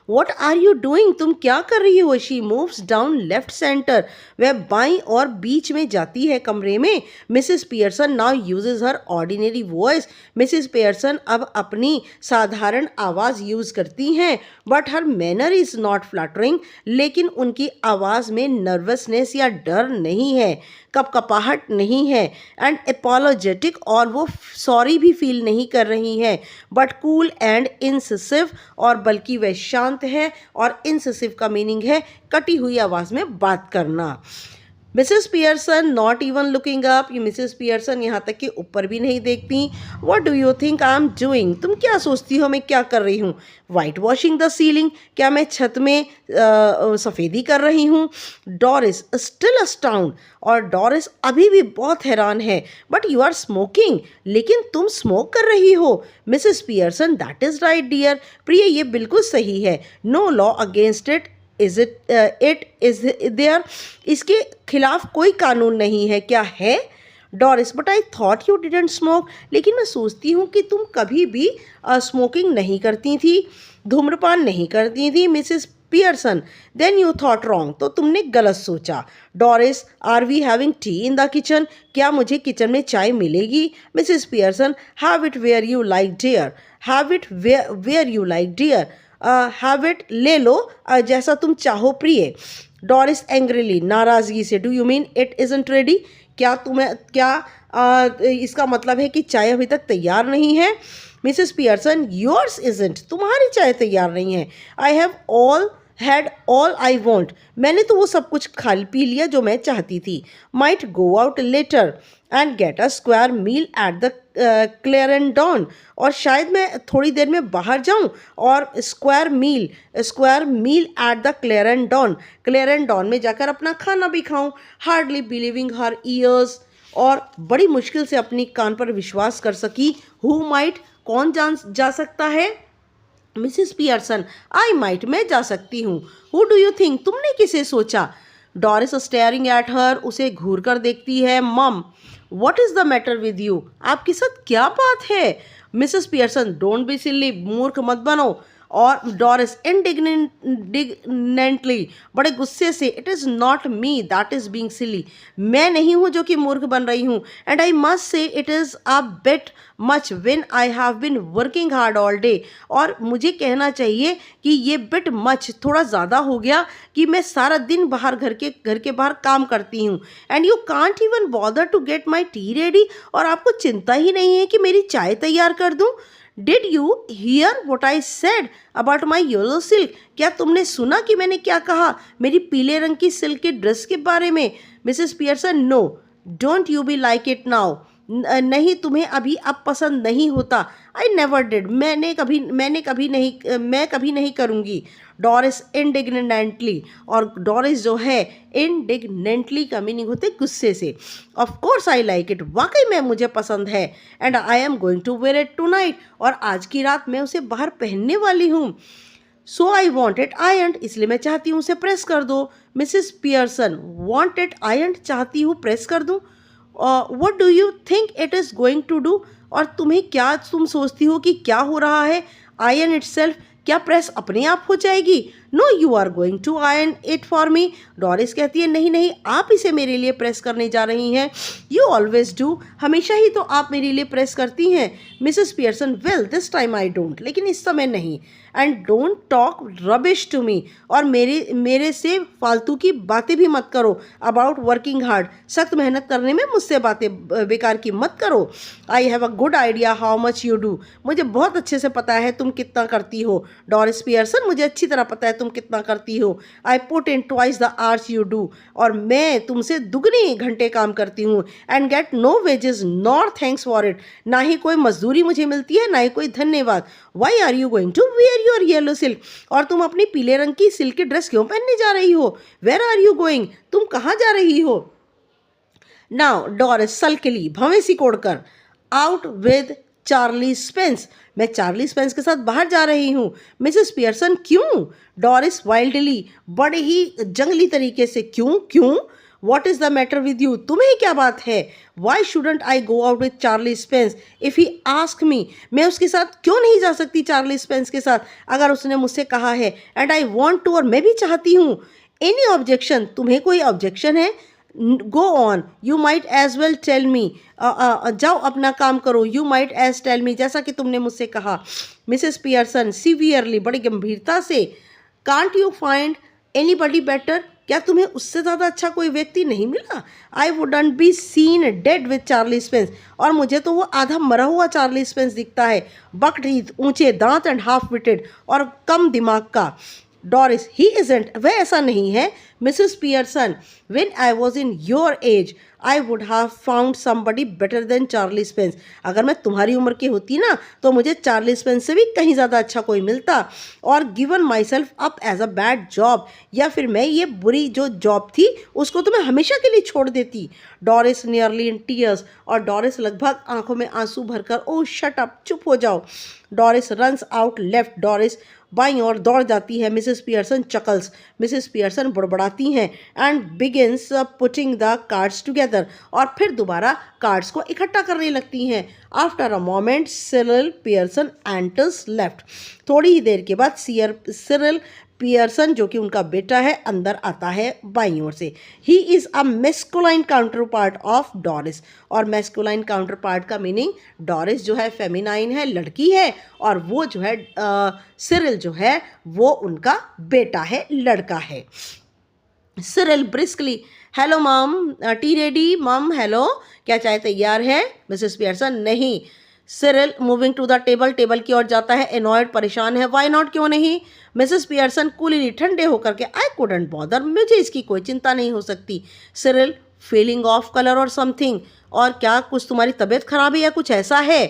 A: वॉट आर यू डूइंग, तुम क्या कर रही हो। She moves down left centre, वह बाईं और बीच में जाती है कमरे में। Mrs Pearson now uses her ordinary voice, Mrs Pearson अब अपनी साधारण आवाज़ यूज़ करती हैं। But her manner is not flattering, लेकिन उनकी आवाज़ में नर्वसनेस या डर नहीं है, कपकपाहट नहीं है, एंड एपोलोजेटिक, और वो सॉरी भी फील नहीं कर रही हैं। बट कूल एंड इंसिसिव, और बल्कि वह शांत है, और इंसिसिव का मीनिंग है कटी हुई आवाज़ में बात करना। Mrs Pearson not even looking up, ये मिसेस पियर्सन यहाँ तक कि ऊपर भी नहीं देखती। What do you think I am doing, तुम क्या सोचती हो मैं क्या कर रही हूँ। वाइट वॉशिंग द सीलिंग, क्या मैं छत में सफ़ेदी कर रही हूँ। डॉरिस स्टिल अस्टाउंड, और डॉरिस अभी भी बहुत हैरान है। बट यू आर स्मोकिंग, लेकिन तुम स्मोक कर रही हो। Mrs Pearson, that is right dear, प्रिय ये बिल्कुल सही है। No law against it is it is there, इसके खिलाफ कोई कानून नहीं है, क्या है। Doris but I thought you didn't smoke, लेकिन मैं सोचती हूँ कि तुम कभी भी स्मोकिंग नहीं करती थी, धूम्रपान नहीं करती थी। Mrs Pearson then you thought wrong, तो तुमने गलत सोचा। Doris are we having tea in the kitchen, क्या मुझे किचन में चाय मिलेगी? Mrs Pearson have it where you like dear, have it where you like dear, have it ले लो जैसा तुम चाहो प्रिय। डॉरिस एंग्रीली नाराज़गी से, do you mean it isn't ready, इसका मतलब है कि चाय अभी तक तैयार नहीं है? मिसेस पियर्सन योर्स इज़ंट, तुम्हारी चाय तैयार नहीं है। I have had all I want, मैंने तो वो सब कुछ खा पी लिया जो मैं चाहती थी। Might go out later and get a square meal at the Clarendon, और शायद मैं थोड़ी देर में बाहर जाऊं और square meal at the Clarendon में जाकर अपना खाना भी खाऊं। हार्डली बिलीविंग हर ईयर्स, और बड़ी मुश्किल से अपनी कान पर विश्वास कर सकी। हु माइट, कौन जा सकता है? मिसेस पियर्सन आई माइट, मैं जा सकती हूँ। हु डू यू थिंक, तुमने किसे सोचा? डॉरिस स्टेयरिंग एट हर, उसे घूर कर देखती है। Mum what is the matter with you, आपके साथ क्या बात है? Mrs Pearson don't be silly, मूर्ख मत बनो। और डॉरिस इंडिग्नेंटली, बड़े गुस्से से, it is not me that is being silly, मैं नहीं हूँ जो कि मूर्ख बन रही हूँ। And I must say it is a bit much when I have been working hard all day, और मुझे कहना चाहिए कि ये बिट मच, थोड़ा ज़्यादा हो गया कि मैं सारा दिन बाहर घर के बाहर काम करती हूँ। And you can't even bother to get my tea ready, और आपको चिंता ही नहीं है कि मेरी चाय तैयार कर दूँ। Did you here what I said about my yellow silk, क्या तुमने सुना कि मैंने क्या कहा मेरी पीले रंग की सिल्क के ड्रेस के बारे में? Mrs Pearson no, don't you be like it now, नहीं तुम्हें अभी अब पसंद नहीं होता। आई नेवर डिड, मैं कभी नहीं करूँगी। डॉरिस इंडिग्नेंटली, और डॉरिस जो है इंडिग्नेंटली का मीनिंग होते गुस्से से। Of course I like it, वाकई में मुझे पसंद है। And I am going to wear it tonight, और आज की रात मैं उसे बाहर पहनने वाली हूँ। So I want it ironed, इसलिए मैं चाहती हूँ उसे प्रेस कर दो। Mrs Pearson want it ironed, चाहती हूँ प्रेस कर दूँ। What do you think it is going to do, और तुम सोचती हो कि क्या हो रहा है? आयरन इटसेल्फ, क्या प्रेस अपने आप हो जाएगी? No you are going to iron it for me, Doris कहती है नहीं नहीं, आप इसे मेरे लिए प्रेस करने जा रही हैं। यू ऑलवेज डू, हमेशा ही तो आप मेरे लिए प्रेस करती हैं। Mrs Pearson well this time I don't, लेकिन इस समय नहीं। And don't talk rubbish to me, और मेरे से फालतू की बातें भी मत करो। अबाउट वर्किंग हार्ड, सख्त मेहनत करने में मुझसे बातें बेकार की मत करो। I have a good idea how much you do, मुझे बहुत अच्छे से पता है तुम कितना करती हो। डॉरिस पियर्सन मुझे अच्छी तरह पता है तुम कितना करती हो। I put in twice the hours you do, और मैं तुमसे दुगनी घंटे काम करती हूँ। And get no wages nor thanks for it, ना ही कोई मजदूरी मुझे मिलती है ना ही कोई धन्यवाद। Why are you going to wear your yellow silk, और तुम अपनी पीले रंग की सिल्क की ड्रेस क्यों पहनने जा रही हो? वेयर आर यू गोइंग, तुम कहाँ जा रही हो? नाउ डॉरिस सल्कली, भवें सिकोड़कर, आउट विद चार्ली स्पेंस, मैं चार्ली स्पेंस के साथ बाहर जा रही हूँ। मिसेस पियर्सन क्यों? डॉरिस वाइल्डली, बड़े ही जंगली तरीके से, क्यों? What is the matter with you, तुम्हें क्या बात है? Why shouldn't I go out with Charlie Spence if he ask me, मैं उसके साथ क्यों नहीं जा सकती चार्ली स्पेंस के साथ अगर उसने मुझसे कहा है। एंड आई वॉन्ट टू, और मैं भी चाहती हूँ। एनी ऑब्जेक्शन, तुम्हें कोई ऑब्जेक्शन है? Go on, you might as well tell me, जाओ अपना काम करो। You might as tell me, जैसा कि तुमने मुझसे कहा। मिसेस पियर्सन सीवियरली, बड़ी गंभीरता से, can't you find anybody better, क्या तुम्हें उससे ज़्यादा अच्छा कोई व्यक्ति नहीं मिला? I wouldn't be seen dead with Charlie Spence, और मुझे तो वो आधा मरा हुआ चार्ली स्पेंस दिखता है। बक टीथ, ऊंचे दांत, एंड हाफ विटेड, और कम दिमाग का। डॉरिस ही इजेंट, वह ऐसा नहीं है। Mrs Pearson when I was in your age I would have found somebody better than Charlie Spence, अगर मैं तुम्हारी उम्र की होती ना तो मुझे चार्ली स्पेंस से भी कहीं ज़्यादा अच्छा कोई मिलता। और given myself up as a bad job, या फिर मैं ये बुरी जो जॉब थी उसको तो मैं हमेशा के लिए छोड़ देती। डॉरिस नियरली इन टीयर्स, और डॉरिस लगभग आंखों में आंसू भरकर, ओ शट अप, चुप हो जाओ। Doris runs out left, Doris बाईं ओर दौड़ जाती है। Mrs Pearson chuckles, Mrs Pearson बड़बड़ाती हैं। And begins putting the cards together, together, और फिर दोबारा कार्ड्स को इकट्ठा करने लगती हैं। After a moment Cyril Pearson enters left. थोड़ी ही देर के बाद सिरिल पियर्सन जो कि उनका बेटा है अंदर आता है बाईं ओर से। He is a masculine counter part of Doris, और मैस्कुलाइन काउंटर पार्ट का मीनिंग डॉरिस जो है फेमिनाइन है, लड़की है, और वो जो है सिरिल जो है वो उनका बेटा है, लड़का है। Cyril briskly, hello mum, tea ready mum, hello, क्या चाय तैयार है? मिसेस पियर्सन, नहीं। Cyril moving to the table, table की ओर जाता है, एनॉयड, परेशान है, वाई नॉट, क्यों नहीं? मिसेस पियर्सन कूली, ठंडे होकर के, आई कुडंट बॉदर, मुझे इसकी कोई चिंता नहीं हो सकती। सिरिल फीलिंग ऑफ कलर और समथिंग, और क्या कुछ तुम्हारी तबीयत खराब है या कुछ ऐसा है?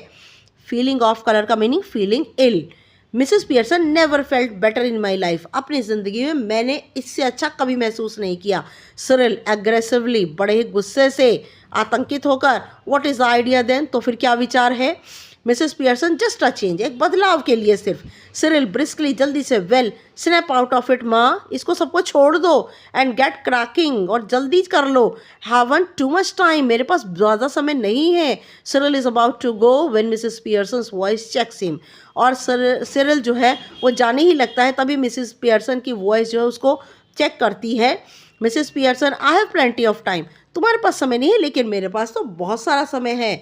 A: फीलिंग ऑफ कलर का meaning feeling ill. Mrs Pearson never felt better in my life, अपनी ज़िंदगी में मैंने इससे अच्छा कभी महसूस नहीं किया। सिरिल एग्रेसिवली, बड़े ही गुस्से से, आतंकित होकर, what is the idea then, तो फिर क्या विचार है? Mrs Pearson just a change, एक बदलाव के लिए सिर्फ। सिरिल ब्रिस्कली, जल्दी से, well snap out of it माँ, इसको सबको छोड़ दो, एंड गेट क्रैकिंग, और जल्दी कर लो। हैवंट टू मच टाइम, मेरे पास ज़्यादा समय नहीं है। Cyril is about to go when Mrs Pearson's voice checks him, और सिरिल जो है वो जाने ही लगता है, तभी मिसेस पियर्सन की वॉइस जो है उसको चेक करती है। Mrs Pearson, I have plenty of time, तुम्हारे पास समय नहीं है लेकिन मेरे पास तो बहुत सारा समय है।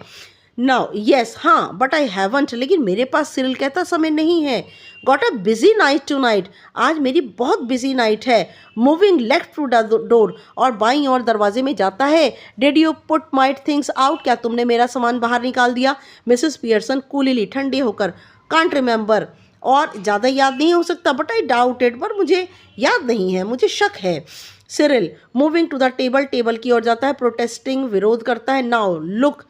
A: नाउ यस, हाँ, बट आई हैवंट, लेकिन मेरे पास, सिरिल कहता, समय नहीं है। Got a busy night tonight, आज मेरी बहुत बिजी नाइट है। Moving left to the door, और बाईं ओर दरवाजे में जाता है। Did you put my things out, क्या तुमने मेरा सामान बाहर निकाल दिया? मिसेस पियर्सन कूलीली, ठंडे होकर, कांट रिमेंबर, और ज़्यादा याद नहीं हो सकता, बट आई डाउट इट, पर मुझे याद नहीं है, मुझे शक है। Cyril moving to the table, table की ओर जाता है, प्रोटेस्टिंग, विरोध करता है। नाउ लुक,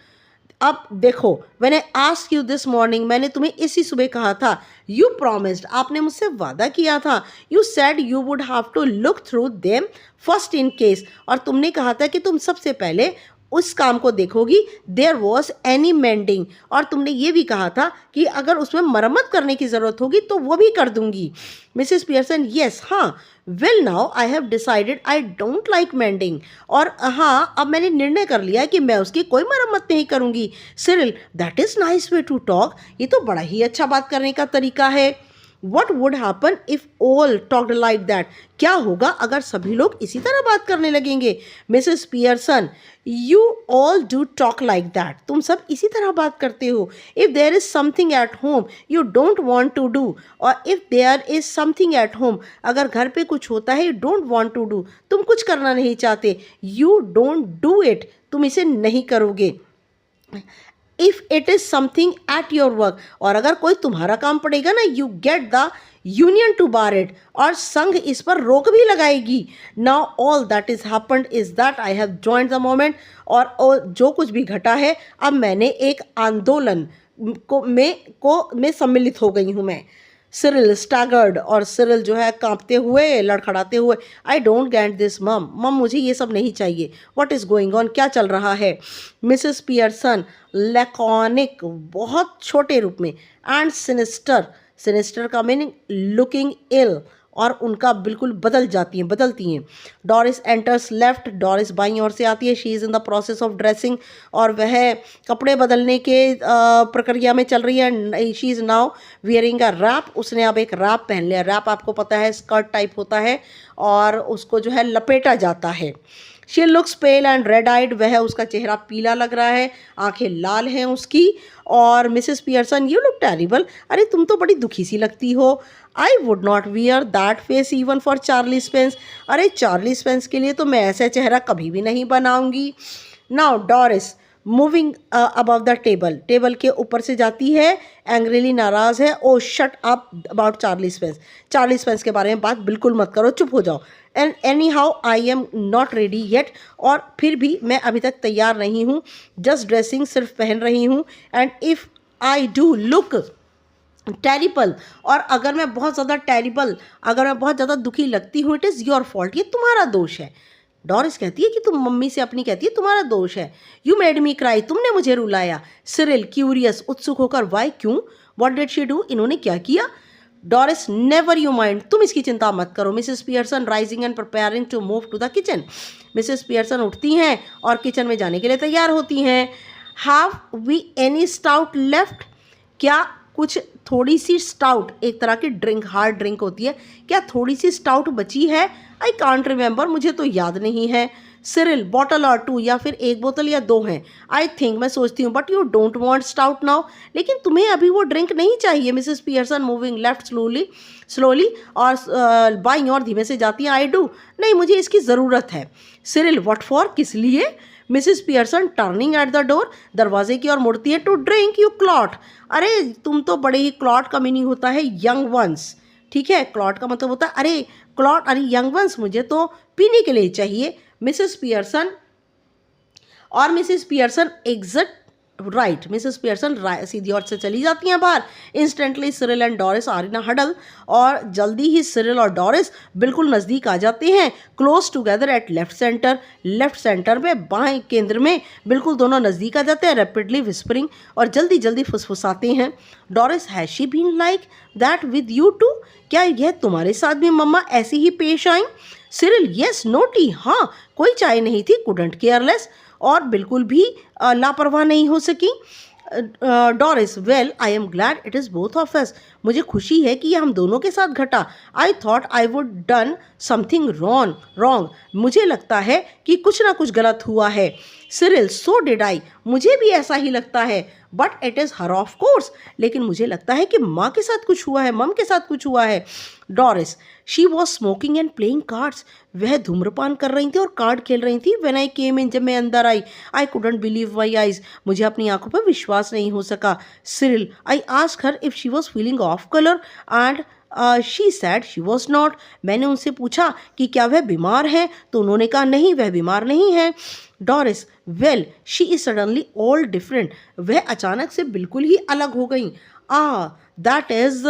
A: अब देखो, when I asked you this morning, मैंने तुम्हें इसी सुबह कहा था, यू प्रॉमिस्ड, आपने मुझसे वादा किया था, you said you would have to look through them first in case, और तुमने कहा था कि तुम सबसे पहले उस काम को देखोगी, देयर वॉज एनी मेंडिंग, और तुमने ये भी कहा था कि अगर उसमें मरम्मत करने की ज़रूरत होगी तो वो भी कर दूंगी। मिसेस पियर्सन, येस, हाँ, well now I have decided I don't like mending, और हाँ, अब मैंने निर्णय कर लिया कि मैं उसकी कोई मरम्मत नहीं करूँगी। Cyril, that is nice way to talk, ये तो बड़ा ही अच्छा बात करने का तरीका है। What would happen if all talked like that? क्या होगा अगर सभी लोग इसी तरह बात करने लगेंगे? Mrs Pearson, you all do talk like that. तुम सब इसी तरह बात करते हो. If there is something at home you don't want to do, और if there is something at home, अगर घर पे कुछ होता है you don't want to do, तुम कुछ करना नहीं चाहते, you don't do it, तुम इसे नहीं करोगे. If it is something at your work, और अगर कोई तुम्हारा काम पड़ेगा ना, you get the union to bar it, और संघ इस पर रोक भी लगाएगी. Now all that is happened is that I have joined the moment, और जो कुछ भी घटा है, अब मैंने एक आंदोलन में सम्मिलित हो गई हूँ मैं. सिरिल स्टैगर्ड, और सिरिल जो है कांपते हुए, लड़खड़ाते हुए, आई डोंट गेट दिस मम, मुझे ये सब नहीं चाहिए. व्हाट इज़ गोइंग ऑन, क्या चल रहा है? मिसेस पियर्सन लैकॉनिक, बहुत छोटे रूप में, एंड सिनिस्टर, सिनिस्टर का मीनिंग लुकिंग इल, और उनका बिल्कुल बदलती हैं. डॉरिस एंटर्स लेफ्ट, डॉरिस बाईं ओर से आती है. She is in the process of dressing, और वह कपड़े बदलने के प्रक्रिया में चल रही है. She is now wearing a wrap, उसने अब एक रैप पहन लिया. रैप आपको पता है स्कर्ट टाइप होता है, और उसको जो है लपेटा जाता है. She looks pale and red eyed, वह उसका चेहरा पीला लग रहा है, आंखें लाल हैं उसकी. और Mrs Pearson, you look terrible, अरे तुम तो बड़ी दुखी सी लगती हो. आई would not wear that face even for Charlie Spence, अरे चार्ली स्पेंस के लिए तो मैं ऐसा चेहरा कभी भी नहीं बनाऊंगी. Now Doris moving above the table, table के ऊपर से जाती है, एंग्रीली, नाराज़ है. Oh shut up about Charlie Spence, Charlie Spence के बारे में बात बिल्कुल मत करो, चुप हो जाओ. And any how I am not ready yet, और फिर भी मैं अभी तक तैयार नहीं हूँ. जस्ट ड्रेसिंग, सिर्फ पहन रही हूँ. And if I do look terrible, और अगर मैं बहुत ज़्यादा टेरिबल, अगर मैं बहुत ज़्यादा दुखी लगती हूँ, इट इज़ योर फॉल्ट, ये तुम्हारा दोष है. डॉरिस कहती है कि तुम मम्मी से अपनी कहती है तुम्हारा दोष है. यू मेड मी क्राई, तुमने मुझे रुलाया. सिरिल क्यूरियस, उत्सुक होकर, वाई, क्यों? व्हाट डिड शी डू, इन्होंने क्या किया? डॉरिस, नेवर यू माइंड, तुम इसकी चिंता मत करो। Mrs Pearson rising and preparing to move to the kitchen. Mrs Pearson उठती हैं और किचन में जाने के लिए तैयार होती हैं। Have we any stout left, क्या कुछ थोड़ी सी स्टाउट, एक तरह की ड्रिंक, हार्ड ड्रिंक होती है, क्या थोड़ी सी स्टाउट बची है? आई कांट रिमेंबर, मुझे तो याद नहीं है। सिरिल, बॉटल और टू, या फिर एक बोतल या दो हैं। आई थिंक, मैं सोचती हूँ, but you don't want stout now, लेकिन तुम्हें अभी वो ड्रिंक नहीं चाहिए। Mrs Pearson moving left slowly और बाईं ओर धीमे से जाती है। आई डू, नहीं मुझे इसकी ज़रूरत है। सिरिल, व्हाट फॉर, किस लिए? Mrs Pearson turning eight the door, दरवाजे की ओर मुड़ती है। टू ड्रिंक यू क्लॉट, अरे तुम तो बड़े ही, क्लॉट का मीनिंग होता है यंग वंस, ठीक है, क्लॉट का मतलब होता है अरे क्लॉट, अरे यंग वंस, मुझे तो पीने के लिए चाहिए। Mrs Pearson exit right, Mrs Pearson सीधी ओर से चली जाती हैं बाहर। Instantly Cyril and Doris are in a huddle, और जल्दी ही सिरिल और डॉरिस बिल्कुल नज़दीक आ जाते हैं। Close together at left centre में, बाएं केंद्र में, बिल्कुल दोनों नज़दीक आ जाते हैं। रैपिडली विस्परिंग, और जल्दी जल्दी फुसफुसाते हैं। Doris, has she been like that with you too, क्या यह तुम्हारे साथ भी मम्मा ऐसी ही पेश आई? सिरिल, येस, नो टी, हाँ कोई चाय नहीं थी। कुडंट केयरलेस, और बिल्कुल भी लापरवाह नहीं हो सकी। Doris, well I am glad it is both of us, मुझे खुशी है कि यह हम दोनों के साथ घटा। I thought I would done something wrong, मुझे लगता है कि कुछ ना कुछ गलत हुआ है। सिरिल, सो डिड आई, मुझे भी ऐसा ही लगता है। But it is her of course, लेकिन मुझे लगता है कि माँ के साथ कुछ हुआ है, मम के साथ कुछ हुआ है। Doris, she was smoking and playing cards, वह धूम्रपान कर रही थी और कार्ड खेल रही थी। व्हेन आई केम इन, जब मैं अंदर आई। I couldn't believe my eyes, मुझे अपनी आंखों पर विश्वास नहीं हो सका। Cyril, I ask her if she was feeling of colour and she said she was not, मैंने उनसे पूछा कि क्या वह बीमार है, तो उन्होंने कहा नहीं, वह बीमार नहीं है। Doris, well she is suddenly all different, वह अचानक से बिल्कुल ही अलग हो गई। That is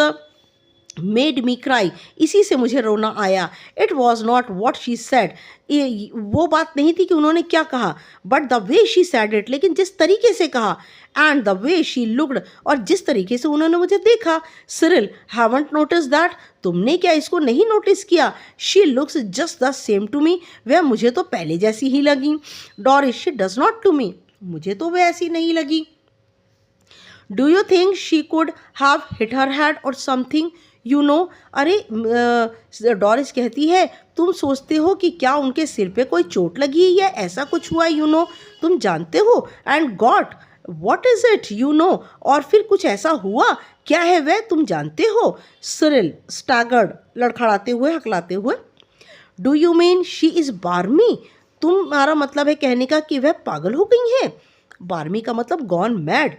A: made me cry, इसी से मुझे रोना आया। It was not what she said, वो बात नहीं थी कि उन्होंने क्या कहा, but the way she said it, लेकिन जिस तरीके से कहा। And the way she looked, और जिस तरीके से उन्होंने मुझे देखा। सिरिल, हैवंट नोटिस दैट, तुमने क्या इसको नहीं नोटिस किया? She looks just the same to me, वह मुझे तो पहले जैसी ही लगी। Doris, she does not to me, मुझे तो वह ऐसी नहीं लगी। Do you think she could have hit her head or something, you know, अरे डॉरिस कहती है, तुम सोचते हो कि क्या उनके सिर पे कोई चोट लगी है या ऐसा कुछ हुआ, यू नो, तुम जानते हो। And God, what is it, you know, और फिर कुछ ऐसा हुआ, क्या है वह, तुम जानते हो। सिरिल, स्टैगर्ड, लड़खड़ाते हुए, हकलाते हुए। Do you mean she is बार्मी, तुम्हारा मतलब है कहने का कि वह पागल हो गई हैं। बार्मी का मतलब गॉन मैड।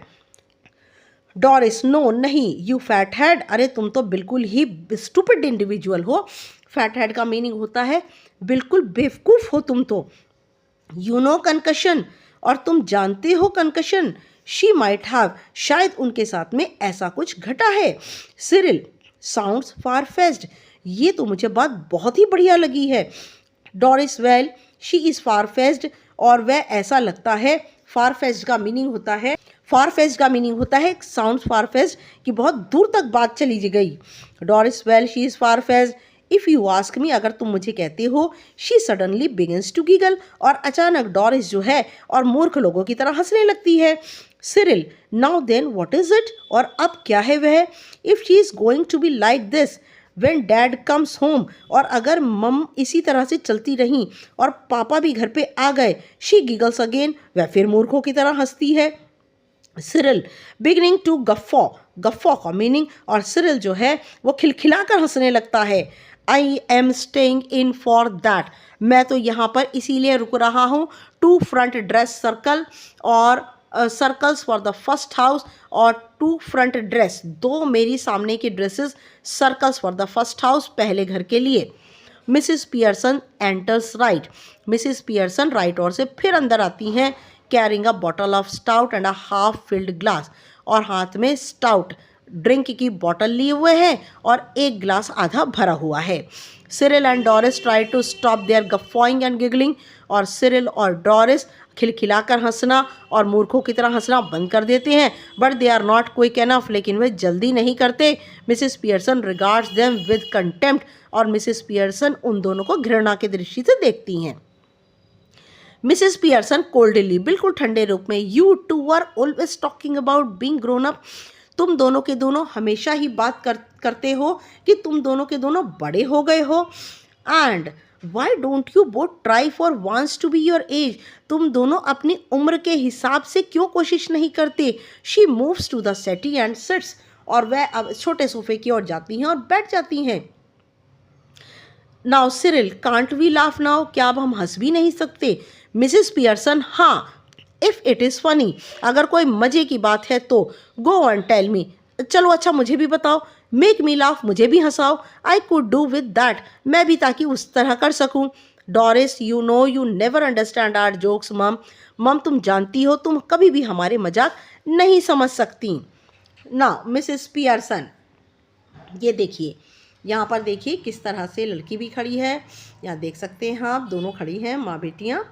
A: डॉरिस, नो नहीं, यू फैट हेड, अरे तुम तो बिल्कुल ही स्टूपिड इंडिविजुअल हो। फैट हेड का मीनिंग होता है बिल्कुल बेवकूफ़ हो तुम तो। यू नो कंकशन, और तुम जानते हो कंकशन। शी माइट हैव, शायद उनके साथ में ऐसा कुछ घटा है। सिरिल, साउंड्स फार फेस्ड, ये तो मुझे बात बहुत ही बढ़िया लगी है। Doris, well she is far faced, और वह ऐसा लगता है। फार फेस्ड का मीनिंग होता है साउंड्स फार फेस्ड, कि बहुत दूर तक बात चली गई। Doris, well she is far faced, if you ask me, अगर तुम मुझे कहते हो। She suddenly begins to giggle, और अचानक डॉरिस जो है और मूर्ख लोगों की तरह हंसने लगती है। Cyril, now then what is it, और अब क्या है वह। If she is going to be like this when dad comes home, और अगर मम इसी तरह से चलती रहीं और पापा भी घर पे आ गए। शी गिगल्स अगेन, वह फिर मूर्खों की तरह हंसती है। सिरिल, बिगनिंग टू गफ्फा का मीनिंग, और सिरिल जो है वो खिलखिलाकर हंसने लगता है। I am staying in for that, मैं तो यहाँ पर इसीलिए रुक रहा हूँ। टू फ्रंट ड्रेस सर्कल, और circles for the first house, और टू फ्रंट ड्रेस, दो मेरी सामने की dresses, circles for the first house, पहले घर के लिए। Mrs Pearson enters right, Mrs Pearson right ओर से फिर अंदर आती हैं। Carrying a bottle of stout and a half filled glass, और हाथ में स्टाउट ड्रिंक की बॉटल लिए हुए हैं और एक ग्लास आधा भरा हुआ है। Cyril and Doris try to stop their guffawing and giggling, और सिरिल और डॉरिस खिलखिलाकर हंसना और मूर्खों की तरह हंसना बंद कर देते हैं, but they are not quick enough, लेकिन वे जल्दी नहीं करते। Mrs Pearson regards them with contempt, और मिसेस पियर्सन उन दोनों को घृणा की दृष्टि से देखती हैं। मिसेस पियर्सन कोल्डली, बिल्कुल ठंडे रूप में, you two are always talking about being grown up, तुम दोनों के दोनों हमेशा ही बात करते हो कि तुम दोनों के दोनों बड़े हो गए हो। And why don't you both try for once to be your age, तुम दोनों अपनी उम्र के हिसाब से क्यों कोशिश नहीं करते। She moves to the settee and sits, और वह अब छोटे सोफे की ओर जाती हैं और बैठ जाती हैं। Now Cyril, can't we laugh now, क्या अब हम हंस भी नहीं सकते। मिसेस पियर्सन, हाँ, इफ़ इट इज़ फनी, अगर कोई मज़े की बात है तो। गो ऑन टेल मी, चलो अच्छा मुझे भी बताओ। मेक मी लाफ, मुझे भी हंसाओ। I could do with that, मैं भी ताकि उस तरह कर सकूं। Doris, you know you never understand our jokes mum, mum तुम जानती हो तुम कभी भी हमारे मजाक नहीं समझ सकती। ना मिसेस पियर्सन, ये देखिए, यहाँ पर देखिए किस तरह से लड़की भी खड़ी है, यहाँ देख सकते हैं आप, दोनों खड़ी हैं माँ बेटियाँ।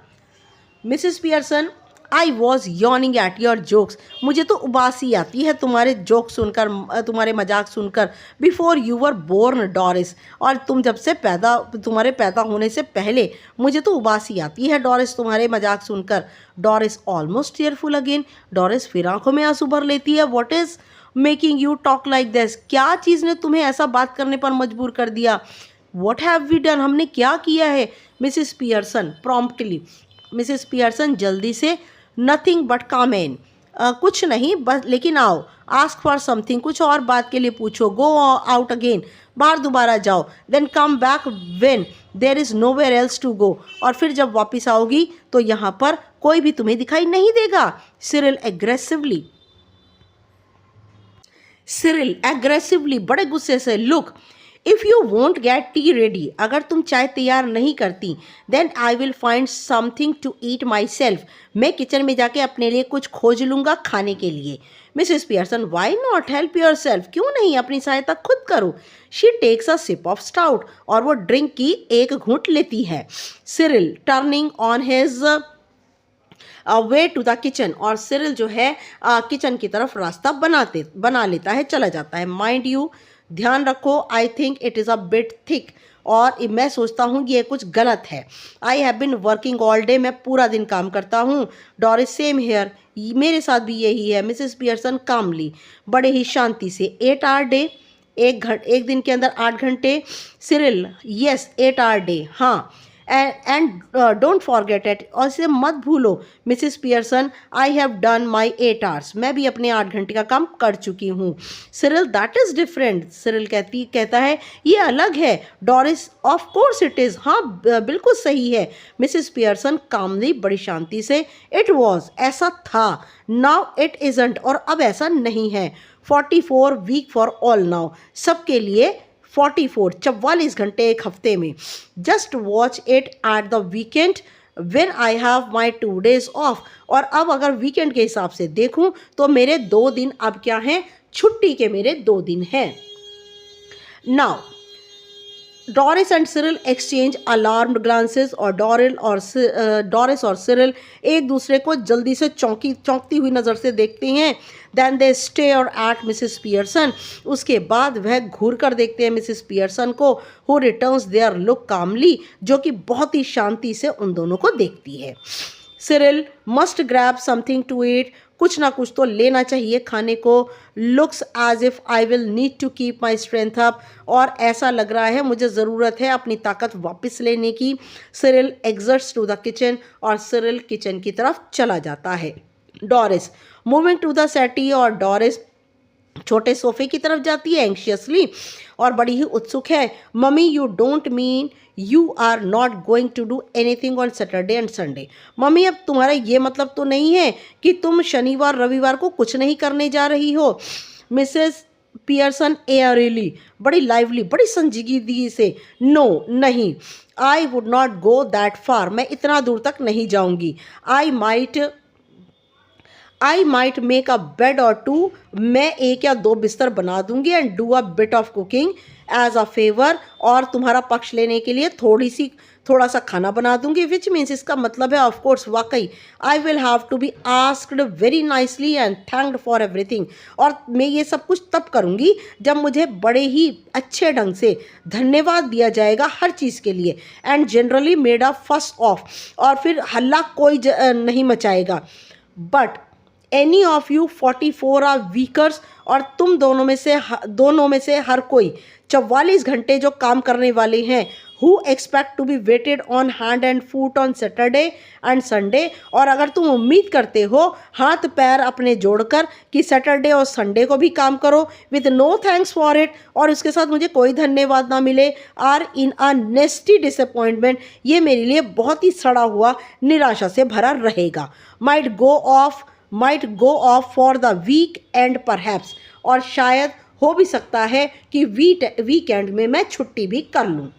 A: Mrs Pearson, I was yawning at your jokes, मुझे तो उबासी आती है तुम्हारे जोक सुनकर, तुम्हारे मजाक सुनकर। Before you were born Doris, और तुम्हारे पैदा होने से पहले मुझे तो उबासी आती है डॉरिस तुम्हारे मजाक सुनकर। Doris almost tearful again, Doris फिर आंखों में आंसू भर लेती है। What is making you talk like this, क्या चीज़ ने तुम्हें ऐसा बात करने पर मजबूर कर दिया। व्हाट हैव वी डन, हमने क्या किया है। Mrs Pearson promptly, Mrs Pearson जल्दी से, नथिंग बट कम इन, कुछ नहीं बस, लेकिन आओ। आस्क फॉर समथिंग, कुछ और बात के लिए पूछो। गो आउट अगेन, बाहर दोबारा जाओ। Then come back when there is nowhere else to go, और फिर जब वापस आओगी तो यहाँ पर कोई भी तुम्हें दिखाई नहीं देगा। सिरिल एग्रेसिवली, सिरिल एग्रेसिवली, बड़े गुस्से से, look if you won't get tea ready, अगर तुम चाय तैयार नहीं करती, then I will find something to eat myself, मैं किचन में जाके अपने लिए कुछ खोज लूँगा खाने के लिए। Mrs Pearson, why not help yourself, क्यों नहीं अपनी सहायता खुद करो। She takes a sip of stout, और वो ड्रिंक की एक घूंट लेती है। Cyril turning on his way to the kitchen, और सिरिल जो है किचन की तरफ रास्ता बना लेता है, चला जाता है। माइंड यू, ध्यान रखो, आई think it is a bit thick, और मैं सोचता हूँ ये कुछ गलत है। I have been working all day, मैं पूरा दिन काम करता हूँ। डॉरिस, सेम हेयर, मेरे साथ भी यही है। मिसेस पियर्सन कामली, बड़े ही शांति से, 8 आवर डे, एक दिन के अंदर 8 घंटे। सिरिल, यस 8 आवर डे, हाँ, एंड डोंट फॉरगेट इट, और इसे मत भूलो। Mrs Pearson, I have done my 8 hours, मैं भी अपने 8 घंटे का काम कर चुकी हूँ। Cyril, that is different, Cyril कहता है ये अलग है। Doris, of course it is, हाँ बिल्कुल सही है। मिसेस पियर्सन कामली, बड़ी शांति से, इट वॉज, ऐसा था। नाउ इट इज़ंट, और अब ऐसा नहीं है। 44 वीक फॉर ऑल नाउ, सबके लिए 44 घंटे एक हफ्ते में। Just watch it at the weekend when I have my 2 days of, और अब अगर वीकेंड के हिसाब से देखूं तो मेरे 2 दिन अब क्या हैं, छुट्टी के मेरे 2 दिन हैं। Now Doris and Cyril exchange alarmed glances, और डॉरिस और सिरिल एक दूसरे को जल्दी से चौंकती हुई नज़र से देखते हैं। Then they stare at Mrs Pearson, उसके बाद वह घूर कर देखते हैं मिसेस पियर्सन को, who returns their look calmly, जो कि बहुत ही शांति से उन दोनों को देखती है। Cyril, must grab something to eat, कुछ ना कुछ तो लेना चाहिए खाने को। Looks as if I will need to keep my strength up, और ऐसा लग रहा है मुझे ज़रूरत है अपनी ताकत वापस लेने की। Cyril exerts to the kitchen, और सिरिल किचन की तरफ चला जाता है। Doris moving to the settee, और डॉरिस छोटे सोफे की तरफ जाती है एंशियसली, और बड़ी ही उत्सुक है। Mummy, you don't mean you are not going to do anything on Saturday and Sunday, mummy अब तुम्हारा ये मतलब तो नहीं है कि तुम शनिवार रविवार को कुछ नहीं करने जा रही हो। मिसेस पियर्सन एयरली, बड़ी लाइवली, बड़ी संजीदगी से, नो नहीं, I would not go that far, मैं इतना दूर तक नहीं जाऊंगी। I might make a bed or two, मैं एक या दो बिस्तर बना दूंगी, and do a bit of cooking as a favour, और तुम्हारा पक्ष लेने के लिए थोड़ा सा खाना बना दूंगी, विच मीन्स इसका मतलब है ऑफ कोर्स वाकई I will have to be asked very nicely and thanked for everything, और मैं ये सब कुछ तब करूंगी जब मुझे बड़े ही अच्छे ढंग से धन्यवाद दिया जाएगा हर चीज़ के लिए, and generally made a fuss of, और फिर हल्ला कोई नहीं मचाएगा, but any of you 44 are weakers, और तुम दोनों में से हर कोई 44 घंटे जो काम करने वाले हैं, who expect to be waited on hand and foot on Saturday and Sunday, और अगर तुम उम्मीद करते हो हाथ पैर अपने जोड़कर कि सैटरडे और संडे को भी काम करो with no thanks for it, और उसके साथ मुझे कोई धन्यवाद ना मिले, आर इन अ नेस्टी डिसअपॉइंटमेंट, ये मेरे लिए बहुत ही सड़ा हुआ निराशा से भरा रहेगा, might go off for the weekend perhaps, और शायद हो भी सकता है कि वीकेंड में मैं छुट्टी भी कर लूँ।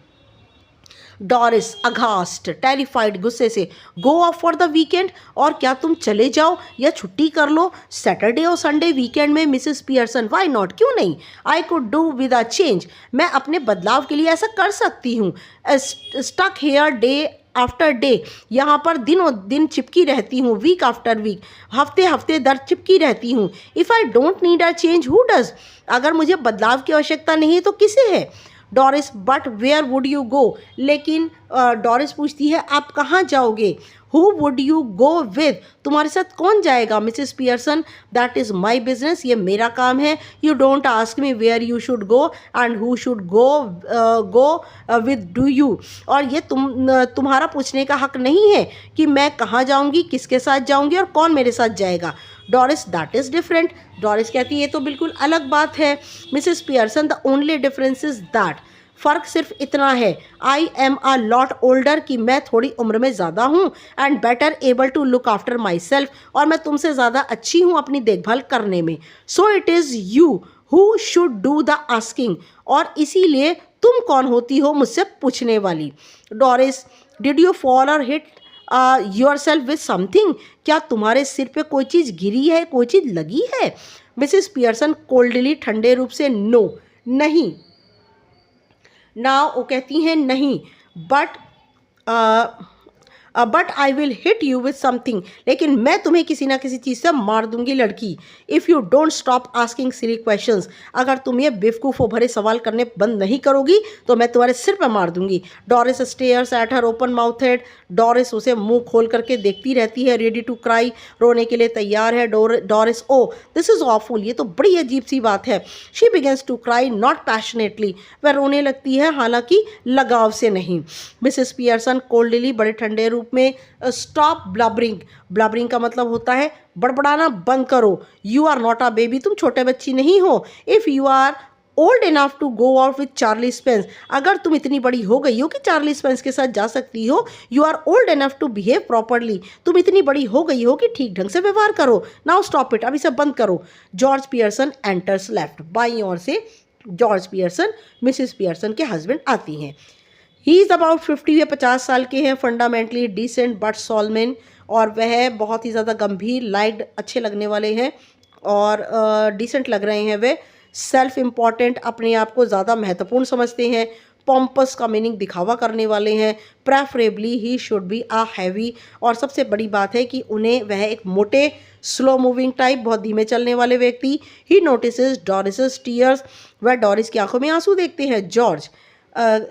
A: डॉरिस अघास्ट टेरिफाइड, गुस्से से, go off for the weekend, और क्या तुम चले जाओ या छुट्टी कर लो सैटरडे और संडे वीकेंड में मिसेस पियर्सन, वाई नॉट, क्यों नहीं, I could do with a change, मैं अपने बदलाव के लिए ऐसा कर सकती हूँ, stuck here day after day, यहाँ पर दिनों दिन चिपकी रहती हूँ, वीक आफ्टर वीक, हफ्ते हफ्ते दर चिपकी रहती हूँ, if I don't need a change who does, अगर मुझे बदलाव की आवश्यकता नहीं तो किसे है। Doris but where would you go, लेकिन डॉरिस पूछती है आप कहाँ जाओगे, who would you go with, तुम्हारे साथ कौन जाएगा, Mrs Pearson, that is my business, ये मेरा काम है, you don't ask me where you should go and who should go with do you, और ये तुम्हारा पूछने का हक नहीं है कि मैं कहाँ जाऊँगी, किसके साथ जाऊँगी और कौन मेरे साथ जाएगा। Doris that is different, Doris कहती है ये तो बिल्कुल अलग बात है। Mrs Pearson the only difference is that, फ़र्क सिर्फ इतना है, I am a lot older, कि मैं थोड़ी उम्र में ज़्यादा हूँ, and better able to look after myself, और मैं तुमसे ज़्यादा अच्छी हूँ अपनी देखभाल करने में, so it is you who should do the asking, और इसीलिए तुम कौन होती हो मुझसे पूछने वाली। डॉरिस डिड यू फॉल और hit your self with something, क्या तुम्हारे सिर पे कोई चीज़ गिरी है, कोई चीज़ लगी है। मिसेस पियर्सन कोल्डली ठंडे रूप से नो, नहीं, ना वो कहती हैं नहीं, but I will hit you with something, लेकिन मैं तुम्हें किसी ना किसी चीज़ से मार दूंगी लड़की, if you don't stop asking silly questions, अगर तुम ये बेवकूफ़ों भरे सवाल करने बंद नहीं करोगी तो मैं तुम्हारे सिर पर मार दूंगी। Doris stairs at her open mouthed, Doris उसे मुंह खोल करके देखती रहती है, रेडी टू क्राई, रोने के लिए तैयार है। Doris oh this is awful, ये तो बड़ी अजीब सी बात है। She begins to cry not passionately, वह रोने लगती है हालांकि लगाव से नहीं। मिसेस पियर्सन कोल्डली बड़े ठंडे रूप में, स्टॉप ब्लबरिंग, ब्लबरिंग का मतलब होता है बड़बड़ाना बंद करो, you are not a baby, तुम छोटे बच्ची नहीं हो, if you are old enough to go out with Charlie Spence, अगर तुम इतनी बड़ी हो गई हो कि चार्ली स्पेंस के साथ जा सकती हो, you are old enough to behave properly, तुम इतनी बड़ी हो गई हो कि ठीक ढंग से व्यवहार करो, नाउ स्टॉप इट, अभी सब बंद करो। जॉर्ज पियर्सन एंटर्स लेफ्ट, बाईं ओर से जॉर्ज पियर्सन मिसेस पियर्सन के हस्बैंड आती हैं। ही इज़ अबाउट 50 या 50 साल के हैं, फंडामेंटली डिसेंट बट सॉलमेन, और वह बहुत ही ज़्यादा गंभीर, लाइट, अच्छे लगने वाले हैं और डिसेंट लग रहे हैं। वे सेल्फ इम्पॉर्टेंट, अपने आप को ज़्यादा महत्वपूर्ण समझते हैं। पॉम्पस का मीनिंग दिखावा करने वाले हैं। Preferably he should be a heavy, और सबसे बड़ी बात है कि उन्हें वह एक मोटे, स्लो मूविंग टाइप, बहुत धीमे चलने वाले व्यक्ति। ही नोटिसेस डॉरिस टीयर्स, वह डॉरिस की आंखों में आंसू देखते हैं। जॉर्ज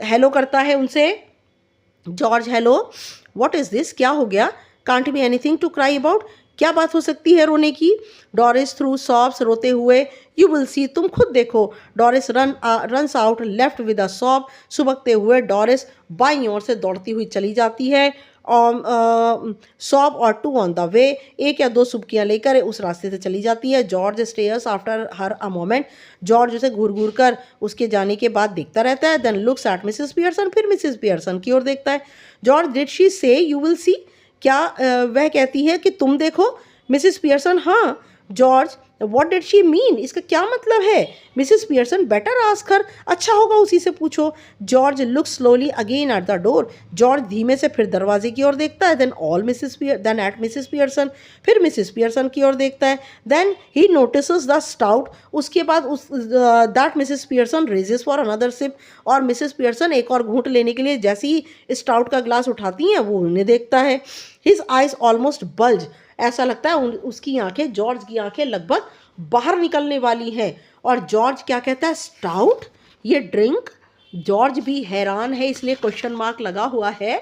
A: हेलो करता है उनसे। George hello, what is this, क्या हो गया, can't be anything to cry about, क्या बात हो सकती है रोने की। डॉरिस थ्रू सॉब्स, रोते हुए। यू विल सी, तुम खुद देखो। Doris runs out left with a sob, सुबकते हुए डॉरिस बाईं ओर से दौड़ती हुई चली जाती है। सॉब और टू ऑन द वे, एक या दो सुबकियाँ लेकर उस रास्ते से चली जाती है। George stairs after her a moment, George उसे घूर घूर कर उसके जाने के बाद देखता रहता है। Then looks at Mrs Pearson, फिर मिसेस पियर्सन की ओर देखता है। George did she say you will see, क्या वह कहती है कि तुम देखो। मिसेस पियर्सन हाँ। George
B: what did she mean, इसका क्या मतलब है? Mrs Pearson, better ask her, अच्छा होगा उसी से पूछो। George look slowly again at the door, George धीमे से फिर दरवाजे की ओर देखता है। देन एट मिसेस पियर्सन, फिर मिसेस पियर्सन की ओर देखता है। Then he notices the stout, उसके बाद उस that Mrs Pearson raises for another sip, और मिसेस पियर्सन एक और घूंट लेने के लिए जैसे ही स्टाउट का ग्लास उठाती हैं वो उन्हें देखता है। हिज आइज ऑलमोस्ट बल्ज, ऐसा लगता है उसकी आंखें, जॉर्ज की आंखें लगभग बाहर निकलने वाली हैं। और जॉर्ज क्या कहता है, स्टाउट, ये ड्रिंक? जॉर्ज भी हैरान है, इसलिए क्वेश्चन मार्क लगा हुआ है।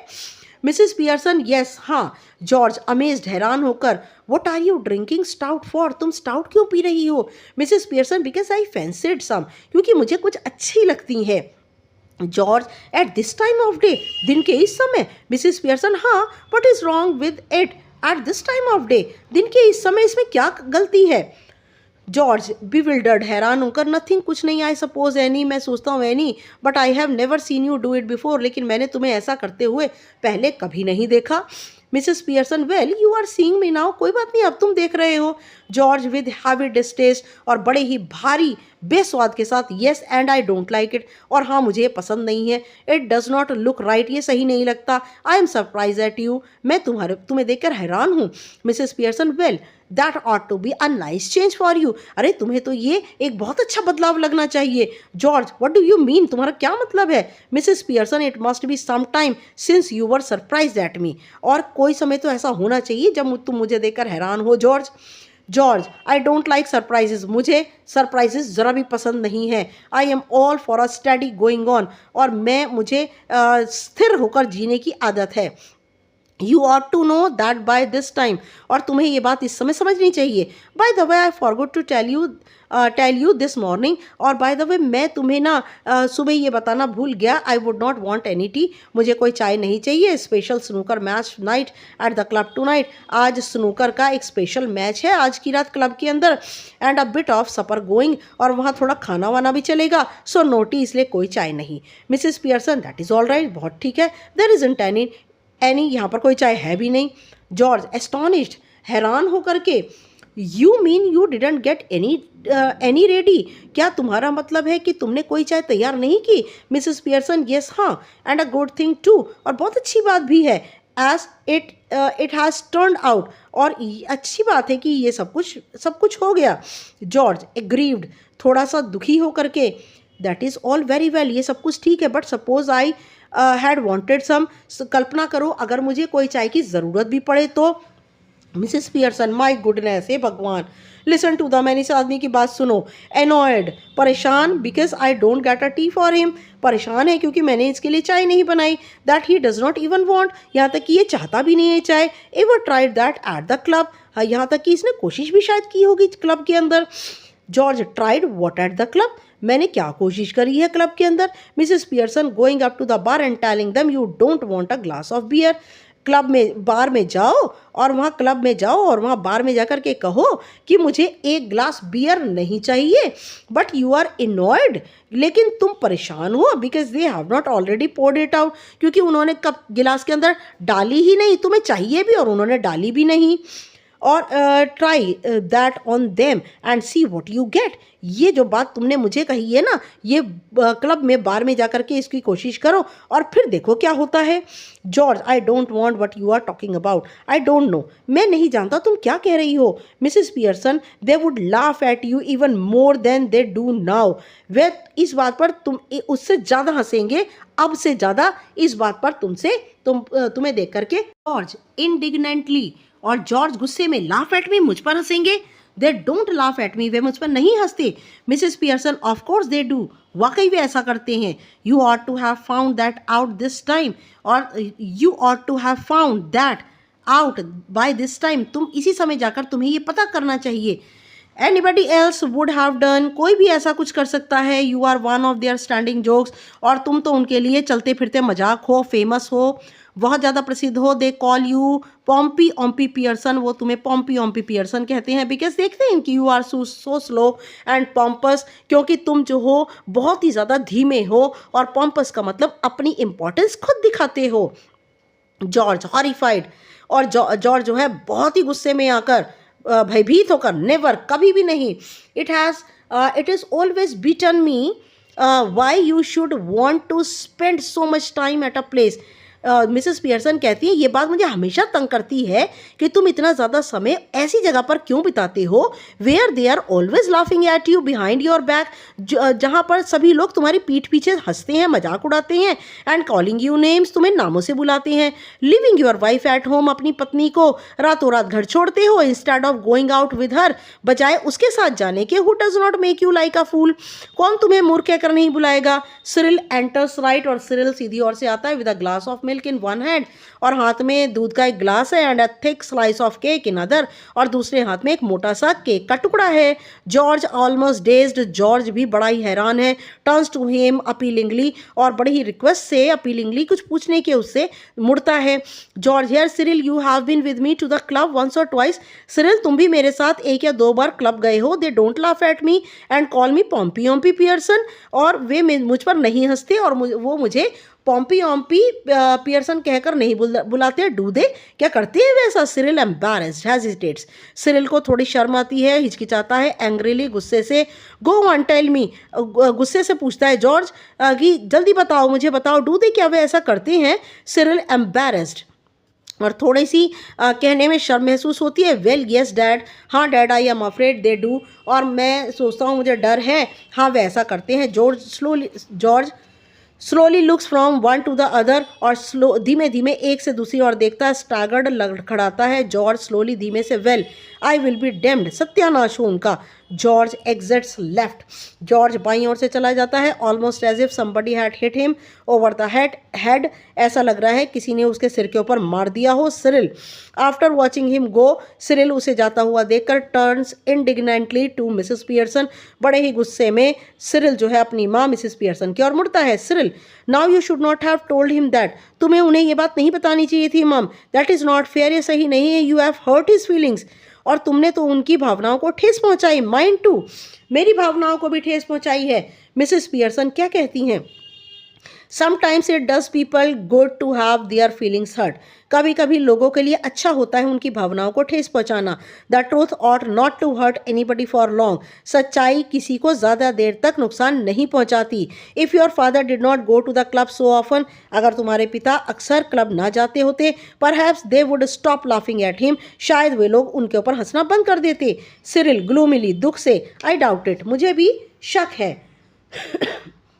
B: मिसेस पियर्सन, यस, हाँ। जॉर्ज अमेज्ड, हैरान होकर, what are you drinking stout for, तुम स्टाउट क्यों पी रही हो? Mrs Pearson, because I fancied some, क्योंकि मुझे कुछ अच्छी लगती है। George, at this time of day, दिन के इस समय? मिसेस पियर्सन, हाँ, what is wrong with it at this time of day, दिन के इस समय इसमें क्या गलती है? जॉर्ज बिविल्डर्ड, हैरान होकर, नथिंग, कुछ नहीं, आई सपोज एनी, मैं सोचता हूँ any, but I have never seen you do it before, लेकिन मैंने तुम्हें ऐसा करते हुए पहले कभी नहीं देखा। Mrs Pearson, well you are seeing me now, कोई बात नहीं, अब तुम देख रहे हो। जॉर्ज विद हैवी डिस्टेस्ट, और बड़े ही भारी बेस्वाद के साथ, yes and I don't like it, और हाँ मुझे ये पसंद नहीं है। It does not look right, ये सही नहीं लगता। I am surprise at you, मैं तुम्हें देखकर हैरान हूँ। Mrs Pearson, well that ought to be a nice change for you, अरे तुम्हें तो ये एक बहुत अच्छा बदलाव लगना चाहिए। George, what do you mean, तुम्हारा क्या मतलब है? Mrs Pearson, it must be some time since you were surprise at me, और कोई समय तो ऐसा होना चाहिए जब तुम मुझे देखकर हैरान हो। George, George, I don't like surprises, मुझे सरप्राइजेज ज़रा भी पसंद नहीं है। I am all for a steady going on, और मुझे स्थिर होकर जीने की आदत है। You ought to know that by this time, और तुम्हें ये बात इस समय समझनी चाहिए। By the way I forgot to tell you this morning, और बाय द वे मैं तुम्हें ना सुबह ये बताना भूल गया, I would not want any tea, मुझे कोई चाय नहीं चाहिए। Special snooker match night at the club tonight, आज स्नूकर का एक स्पेशल मैच है आज की रात क्लब के अंदर। And a bit of supper going, और वहाँ थोड़ा खाना वाना भी चलेगा, सो नो टी, इसलिए कोई चाय नहीं। Mrs Pearson, that is all right, बहुत ठीक है। देयर इजंट एनी, यहाँ पर कोई चाय है भी नहीं। जॉर्ज एस्टॉनिश्ड, हैरान होकर के, you mean you didn't get any ready, क्या तुम्हारा मतलब है कि तुमने कोई चाय तैयार नहीं की? मिसेस पियर्सन, येस, हाँ, and a good thing too, और बहुत अच्छी बात भी है। As it has turned out, और अच्छी बात है कि ये सब कुछ हो गया। जॉर्ज एग्रीव्ड, थोड़ा सा दुखी होकर के, that is all very well, ये सब कुछ ठीक है, but suppose I had wanted some, कल्पना करो अगर मुझे कोई चाय की ज़रूरत भी पड़े तो। मिसेस पियर्सन, माई गुडनेस, हे भगवान, लिसन टू द, मैंने इस आदमी की बात सुनो। एनॉयड, परेशान, because I don't get a T for him, परेशान है क्योंकि मैंने इसके लिए चाय नहीं बनाई। That he does not even want, यहाँ तक कि ये चाहता भी नहीं है चाय। Ever tried that at the club, यहाँ तक कि इसने कोशिश भी शायद की होगी क्लब के अंदर। George, tried what at the club, मैंने क्या कोशिश करी है क्लब के अंदर? Mrs Pearson, going up to the bar and telling them you don't want a glass of beer, bar में जाओ और वहाँ क्लब में जाओ और वहाँ बार में जाकर के कहो कि मुझे एक ग्लास बियर नहीं चाहिए, बट यू आर इनॉयड, लेकिन तुम परेशान हो, because they have not already poured it out, क्योंकि उन्होंने कप गिलास के अंदर डाली ही नहीं, तुम्हें चाहिए भी और उन्होंने डाली भी नहीं। और try that on them and see what you get, ये जो बात तुमने मुझे कही है ना, ये क्लब में बार में जाकर के इसकी कोशिश करो और फिर देखो क्या होता है। George, I don't want what you are talking about, I don't know, मैं नहीं जानता तुम क्या कह रही हो। Mrs Pearson, they would laugh at you even more than they do now, वे इस बात पर उससे ज़्यादा हंसेंगे अब से ज़्यादा इस बात पर तुम्हें देख करके। जॉर्ज इंडिग्नेंटली, और जॉर्ज गुस्से में, लाफ एट मी, मुझ पर हंसेंगे? They don't laugh at me, वे मुझ पर नहीं हंसते। Mrs Pearson, of course they do, वाकई वे ऐसा करते हैं। You ought to have found that out this time, और you ought to have found that out by this time, तुम इसी समय जाकर तुम्हें ये पता करना चाहिए। Anybody else would have done, कोई भी ऐसा कुछ कर सकता है। You are one of their standing jokes, और तुम तो उनके लिए चलते फिरते मजाक हो, फेमस हो, बहुत ज़्यादा प्रसिद्ध हो। They call you Pompy Ompy Pearson, वो तुम्हें पॉम्पी ओम्पी पियर्सन कहते हैं, बिकॉज देखते हैं कि you are so slow and pompous, क्योंकि तुम जो हो बहुत ही ज़्यादा धीमे हो, और पॉम्पस का मतलब अपनी इंपॉर्टेंस खुद दिखाते हो। जॉर्ज हॉरिफाइड, और जॉर्ज जो है बहुत ही गुस्से में आकर, भयभीत होकर, नेवर, कभी भी नहीं. It is always beaten me why you should want to spend so much time at a place. Mrs Pearson कहती हैं ये बात मुझे हमेशा तंग करती है कि तुम इतना ज़्यादा समय ऐसी जगह पर क्यों बिताते हो where they are always laughing at you behind your back, जहाँ पर सभी लोग तुम्हारी पीठ पीछे हंसते हैं, मजाक उड़ाते हैं, एंड कॉलिंग यू नेम्स, तुम्हें नामों से बुलाते हैं. Leaving your wife at home, अपनी पत्नी को रातों रात घर छोड़ते हो instead of going out with her, बजाय उसके साथ जाने के. Who does not make you like a fool, कौन तुम्हें मूर्ख कहकर नहीं बुलाएगा. सिरिल एंटर्स राइट, और सिरिल सीधी ओर से आता है with a glass of milk in one hand, और हाथ में दूध का एक ग्लास है, and a thick slice of cake in other, और दूसरे हाथ में एक मोटा सा केक का टुकड़ा है. जॉर्ज ऑलमोस्ट डेज्ड, जॉर्ज भी बड़ा ही हैरान है. टर्न्स टू हिम अपीलिंगली, और बड़ी ही रिक्वेस्ट से अपीलिंगली कुछ पूछने के उससे मुड़ता है. George, here Cyril you have been with me to the club once or twice, Cyril तुम भी मेरे साथ एक या दो बार क्लब गए हो. They don't laugh at me and call me Pompy Ompy Pearson, और वे मुझ पर नहीं हंसते और वो मुझे पॉम्पी ओम्पी पियर्सन कहकर नहीं बुलाते. डू दे, क्या करते हैं वैसा. सिरिल एम्बैरेस्ड हेजिटेट्स, सिरिल को थोड़ी शर्म आती है, हिचकिचाता है. एंग्रीली, गुस्से से, गो ऑन टेल मी, गुस्से से पूछता है जॉर्ज कि जल्दी बताओ, मुझे बताओ. डू दे, क्या वे ऐसा करते हैं. सिरिल एम्बैरेस्ड, और थोड़ी सी कहने में शर्म महसूस होती है. वेल येस डैड, हाँ dad, I am afraid they do, और मैं सोचता हूँ मुझे डर है, हाँ वे ऐसा करते हैं. George slowly looks from one two the other, और धीमे धीमे एक से दूसरी ओर देखता है. स्टैगर्ड, लड़खड़ाता है जॉर्ज स्लोली, धीमे से. वेल आई विल बी डेम्ड, सत्यानाश हो उनका. जॉर्ज एग्जिट्स लेफ्ट, जॉर्ज बाईं ओर से चला जाता है. Almost as if somebody had hit him over the head, ऐसा लग रहा है किसी ने उसके सिर के ऊपर मार दिया हो. Cyril, after watching him go, Cyril उसे जाता हुआ देखकर टर्न्स इंडिग्नेंटली टू मिसेस पियर्सन, बड़े ही गुस्से में सिरिल जो है अपनी माँ मिसेस पियर्सन की ओर मुड़ता है. Cyril, now you should not have told him that, तुम्हें उन्हें ये बात नहीं बतानी चाहिए थी मम. दैट इज़ नॉट फेयर, ये सही नहीं है. You have hurt his feelings, और तुमने तो उनकी भावनाओं को ठेस पहुंचाई. माइंड टू, मेरी भावनाओं को भी ठेस पहुंचाई है. मिसेस पियर्सन क्या कहती हैं. Sometimes it does people good to have their feelings hurt, कभी कभी लोगों के लिए अच्छा होता है उनकी भावनाओं को ठेस पहुंचाना. The truth ought not to hurt anybody for long, सच्चाई किसी को ज़्यादा देर तक नुकसान नहीं पहुंचाती. If your father did not go to the club so often, अगर तुम्हारे पिता अक्सर क्लब ना जाते होते, perhaps they would stop laughing at him, शायद वे लोग उनके ऊपर हंसना बंद कर देते. सिरिल ग्लूमिली, दुख से, आई डाउट इट, मुझे भी शक है.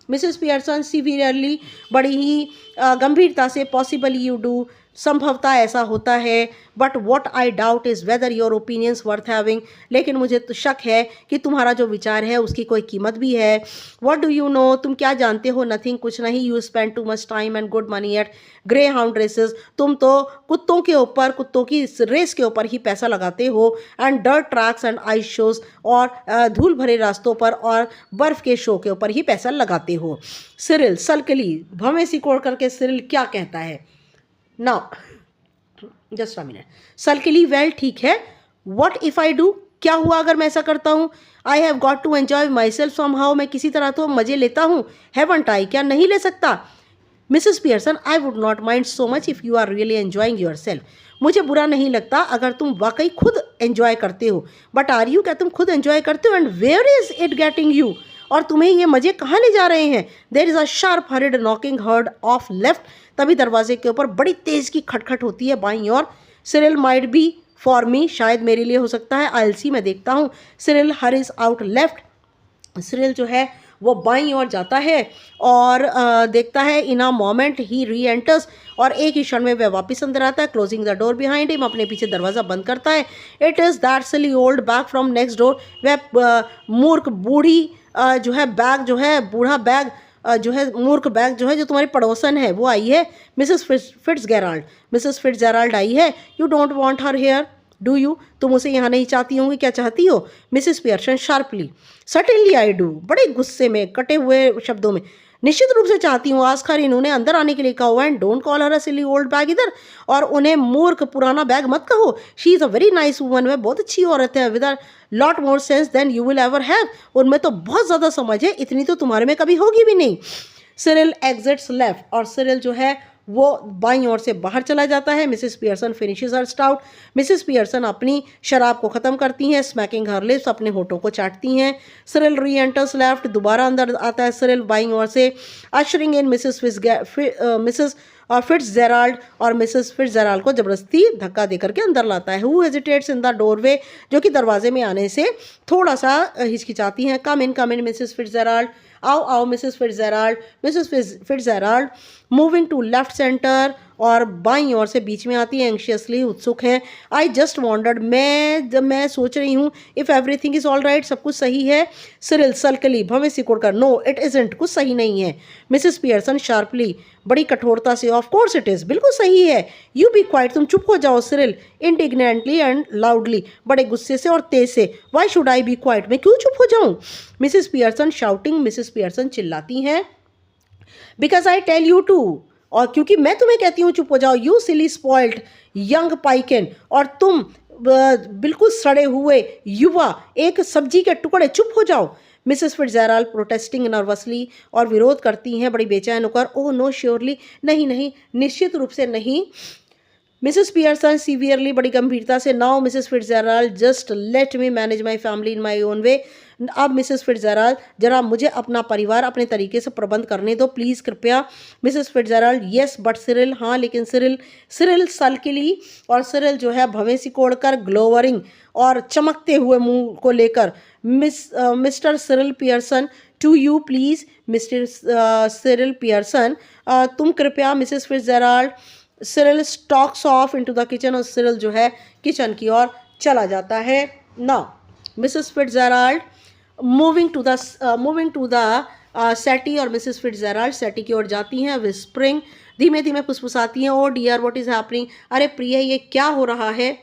B: मिसेस पियर्सन सीवियरली, बड़ी ही गंभीरता से, पॉसिबली यू डू, संभवतः ऐसा होता है. But what I doubt is whether your opinions worth having, लेकिन मुझे तो शक है कि तुम्हारा जो विचार है उसकी कोई कीमत भी है. वॉट डू यू नो, तुम क्या जानते हो. नथिंग, कुछ नहीं. You spend too much time and good money at greyhound races, तुम तो कुत्तों के ऊपर, कुत्तों की रेस के ऊपर ही पैसा लगाते हो. And dirt tracks and ice shows, और धूल भरे रास्तों पर और बर्फ़ के शो के ऊपर ही पैसा लगाते हो. सिरिल सल्कली, भवें सिकोड़ करके सिरिल क्या कहता है. Now just a minute. Sulkily, well ठीक है. व्हाट इफ़ आई डू, क्या हुआ अगर मैं ऐसा करता हूँ. I have got to enjoy myself somehow, मैं किसी तरह तो मज़े लेता हूँ. हैवंट आई, क्या नहीं ले सकता. Mrs Pearson, I would not mind so much if you are really enjoying yourself, मुझे बुरा नहीं लगता अगर तुम वाकई खुद एंजॉय करते हो. बट आर यू, क्या तुम खुद एंजॉय करते हो. And where is it getting you, और तुम्हें ये मज़े कहाँ ले जा रहे हैं. There is a sharp hurried knocking heard off left, तभी दरवाजे के ऊपर बड़ी तेज़ की खटखट होती है बाईं ओर. Cyril, might be for me, शायद मेरे लिए हो सकता है. आई विल सी, मैं देखता हूँ. Cyril hurries out left, Cyril जो है वो बाईं ओर जाता है और देखता है. इन अ मोमेंट ही री एंटर्स, और एक ही क्षण में वह वापस अंदर आता है. Closing the door behind him, अपने पीछे दरवाज़ा बंद करता है. It is that silly old bag from next door, वह मूर्ख बूढ़ी जो है बैग, जो है बूढ़ा बैग जो है, मूर्ख बैग जो है, जो तुम्हारी पड़ोसन है, वो आई है. मिसेस फिट्ज़जेराल्ड, मिसेस फिट्ज़जेराल्ड आई है. You don't want her here do you, तुम उसे यहाँ नहीं चाहती होंगी, क्या चाहती हो. Mrs Pearson sharply, certainly I do, बड़े गुस्से में, कटे हुए शब्दों में. निश्चित रूप से चाहती हूँ. आस्कर, इन्होंने अंदर आने के लिए कहा हुआ है. And don't call her a silly old bag इधर, और उन्हें मूर्ख पुराना बैग मत कहो. She is a very nice woman, वह बहुत अच्छी औरत है. With a lot more sense than you will ever have, उनमें तो बहुत ज़्यादा समझ है, इतनी तो तुम्हारे में कभी होगी भी नहीं. सिरिल एग्जिट्स लेफ्ट, और सिरिल जो है वो बाईं ओर से बाहर चला जाता है। मिसेस पियर्सन फिनिशेस हर स्टाउट। मिसेस पियर्सन अपनी शराब को ख़त्म करती हैं, स्मैकिंग हर लिप्स, अपने होठों को चाटती हैं। सिरिल री एंटर्स लेफ्ट, दोबारा अंदर आता है सिरिल बाईं ओर से, अशरिंग इन मिसेस फिट्जजेराल्ड, और मिसेस फिट्जजेराल्ड को जबरदस्ती धक्का देकर के अंदर लाता है। Who hesitates in the doorway, जो कि दरवाजे में आने से थोड़ा सा हिचकिचाती हैं। कम इन मिसेस फिट्जजेराल्ड, आओ आओ Mrs Fitzgerald. Mrs Fitzgerald moving to left centre, और बाईं ओर से बीच में आती है, एंशियसली उत्सुक हैं। आई जस्ट वॉन्डर्ड, मैं सोच रही हूँ, if everything is all right, सब कुछ सही है। सिरिल सल्कली, भवें सिकुड़कर, नो इट इज़ंट, कुछ सही नहीं है। मिसेस पियर्सन शार्पली, बड़ी कठोरता से, ऑफ कोर्स इट इज़, बिल्कुल सही है। यू बी क्वाइट, तुम चुप हो जाओ। सिरिल इंडिग्नेंटली एंड लाउडली, बड़े गुस्से से और तेज से, why should I be quiet, मैं क्यों चुप हो जाऊँ। Mrs Pearson shouting, Mrs Pearson चिल्लाती हैं, because I tell you to, और क्योंकि मैं तुम्हें कहती हूँ चुप हो जाओ। यू सिली स्पॉइल्ड यंग पाइकन, और तुम बिल्कुल सड़े हुए युवा एक सब्जी के टुकड़े, चुप हो जाओ। मिसेस फिट्जजेराल्ड प्रोटेस्टिंग नर्वसली, और विरोध करती हैं बड़ी बेचैन होकर, ओह नो श्योरली, नहीं नहीं, निश्चित रूप से नहीं। मिसेस पियर्सन सीवियरली, बड़ी गंभीरता से, now Mrs Fitzgerald just let me manage my family in my own way, अब मिसेस फिट्जजेराल्ड जरा मुझे अपना परिवार अपने तरीके से प्रबंध करने दो, प्लीज़ कृपया। मिसेस फिट्जजेराल्ड, येस बट सिरिल, हाँ लेकिन सिरिल। सिरिल सल्किली, और सिरिल जो है भवें सिकोड़कर, ग्लोवरिंग और चमकते हुए मुंह को लेकर, Mr Cyril Pearson, to you please. Mr Cyril Pearson, तुम कृपया। Mrs Fitzgerald, Cyril stalks off into the kitchen, और सिरिल जो है किचन की ओर चला जाता है। Now Mrs Fitzgerald moving to the settee, और मिसेस फिट्जजेराल्ड सेटी की ओर जाती हैं, विस्परिंग, धीमे धीमे फुसफुसाती हैं, ओ डियर व्हाट इज़ हैपनिंग, अरे प्रिय ये क्या हो रहा है।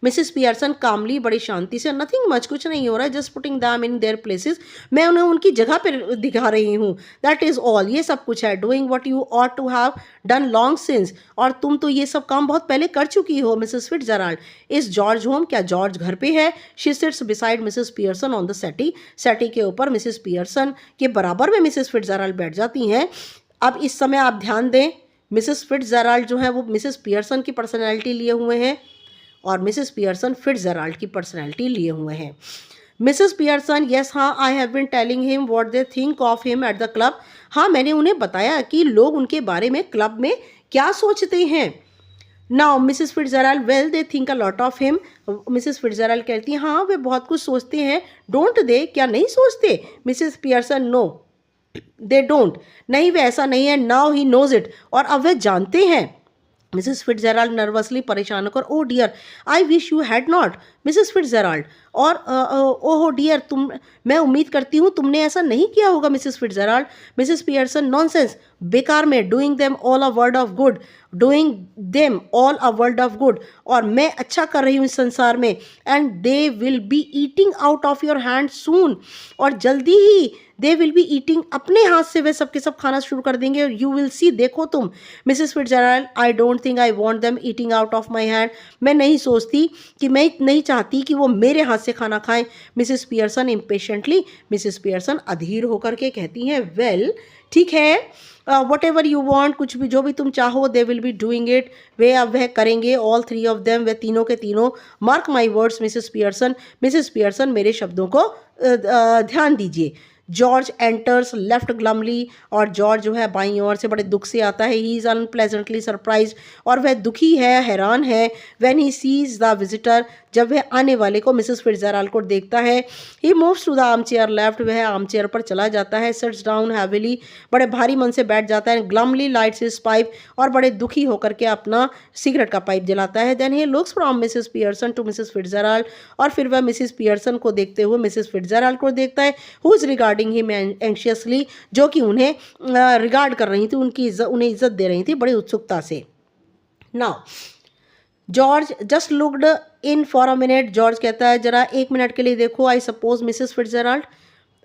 B: मिसेस पियर्सन कामली, बड़ी शांति से, नथिंग मच, कुछ नहीं हो रहा है, just putting them in their places, मैं उन्हें उनकी जगह पर दिखा रही हूँ, दैट इज़ ऑल, ये सब कुछ है। Doing what you ought to have done long since, और तुम तो ये सब काम बहुत पहले कर चुकी हो। Mrs Fitzgerald, is George home, क्या जॉर्ज घर पे है। She sits beside Mrs Pearson on the settee, settee के ऊपर मिसेस पियर्सन के बराबर में मिसेस फिट्जजेराल्ड बैठ जाती हैं। अब इस समय आप ध्यान दें, मिसेस फिट्जजेराल्ड जो है वो मिसेस पियर्सन की पर्सनैलिटी लिए हुए हैं, और मिसेस पियर्सन फिट्जजेराल्ड की पर्सनैलिटी लिए हुए हैं। मिसेस पियर्सन, यस हाँ, I have been telling him what they think of him at the club, हाँ मैंने उन्हें बताया कि लोग उनके बारे में क्लब में क्या सोचते हैं। Now Mrs Fitzgerald, well they think a lot of him, Mrs Fitzgerald कहती हैं हाँ वे बहुत कुछ सोचते हैं, डोंट दे, क्या नहीं सोचते। Mrs Pearson, no they don't, नहीं वे ऐसा नहीं है, नाउ ही नोज इट, और अब वे जानते हैं। मिसेस फिट्जजेराल्ड नर्वसली, परेशान होकर, oh dear I wish you had not. Mrs Fitzgerald, और ओह डियर, मैं उम्मीद करती हूँ तुमने ऐसा नहीं किया होगा। Mrs Fitzgerald, Mrs Pearson, nonsense, बेकार में, doing them all a word of good, doing them all a word of good, और मैं अच्छा कर रही हूँ इस संसार में, and they will be eating out of your hand soon, और जल्दी ही दे विल बी ईटिंग, अपने हाथ से वे सब के सब खाना शुरू कर देंगे, और यू विल सी, देखो तुम। Mrs Fitzgerald, I don't think I want them eating out of my hand, मैं नहीं सोचती कि मैं नहीं चाहती कि वो मेरे हाथ से खाना खाएं। Mrs Pearson impatiently, Mrs Pearson अधीर होकर के कहती हैं, वेल ठीक है, वट एवर यू वॉन्ट, कुछ भी जो भी तुम चाहो, they will be doing it, वे अब वह करेंगे, ऑल थ्री ऑफ देम, वे तीनों के तीनों। Mark my words Mrs Pearson, Mrs Pearson मेरे शब्दों को ध्यान दीजिए। जॉर्ज एंटर्स लेफ्ट ग्लमली, और जॉर्ज जो है बाईं ओर से बड़े दुख से आता है। ही इज़ अनप्लेजेंटली सरप्राइज, और वह दुखी है, हैरान है। When he sees the visitor, जब वह आने वाले को, मिसेस फिट्जजेराल्ड को देखता है। He moves to the armchair left, वह आर्म चेयर पर चला जाता है। सिट्स डाउन हैविली, बड़े भारी मन से बैठ जाता है। ग्लमली लाइट्स हिज पाइप, और बड़े दुखी होकर के अपना सिगरेट का पाइप जलाता है। Then he looks from Mrs Pearson to Mrs Fitzgerald, और फिर वह मिसेस पियर्सन को देखते हुए मिसेस फिट्जजेराल्ड को देखता है। Who is regarding him anxiously, जो कि उन्हें रिगार्ड कर रही थी, उन्हें इज्जत दे रही थी बड़ी उत्सुकता से। Now George just looked in for a minute, George कहता है जरा एक मिनट के लिए देखो। आई सपोज मिसेस फिट्जजेराल्ड,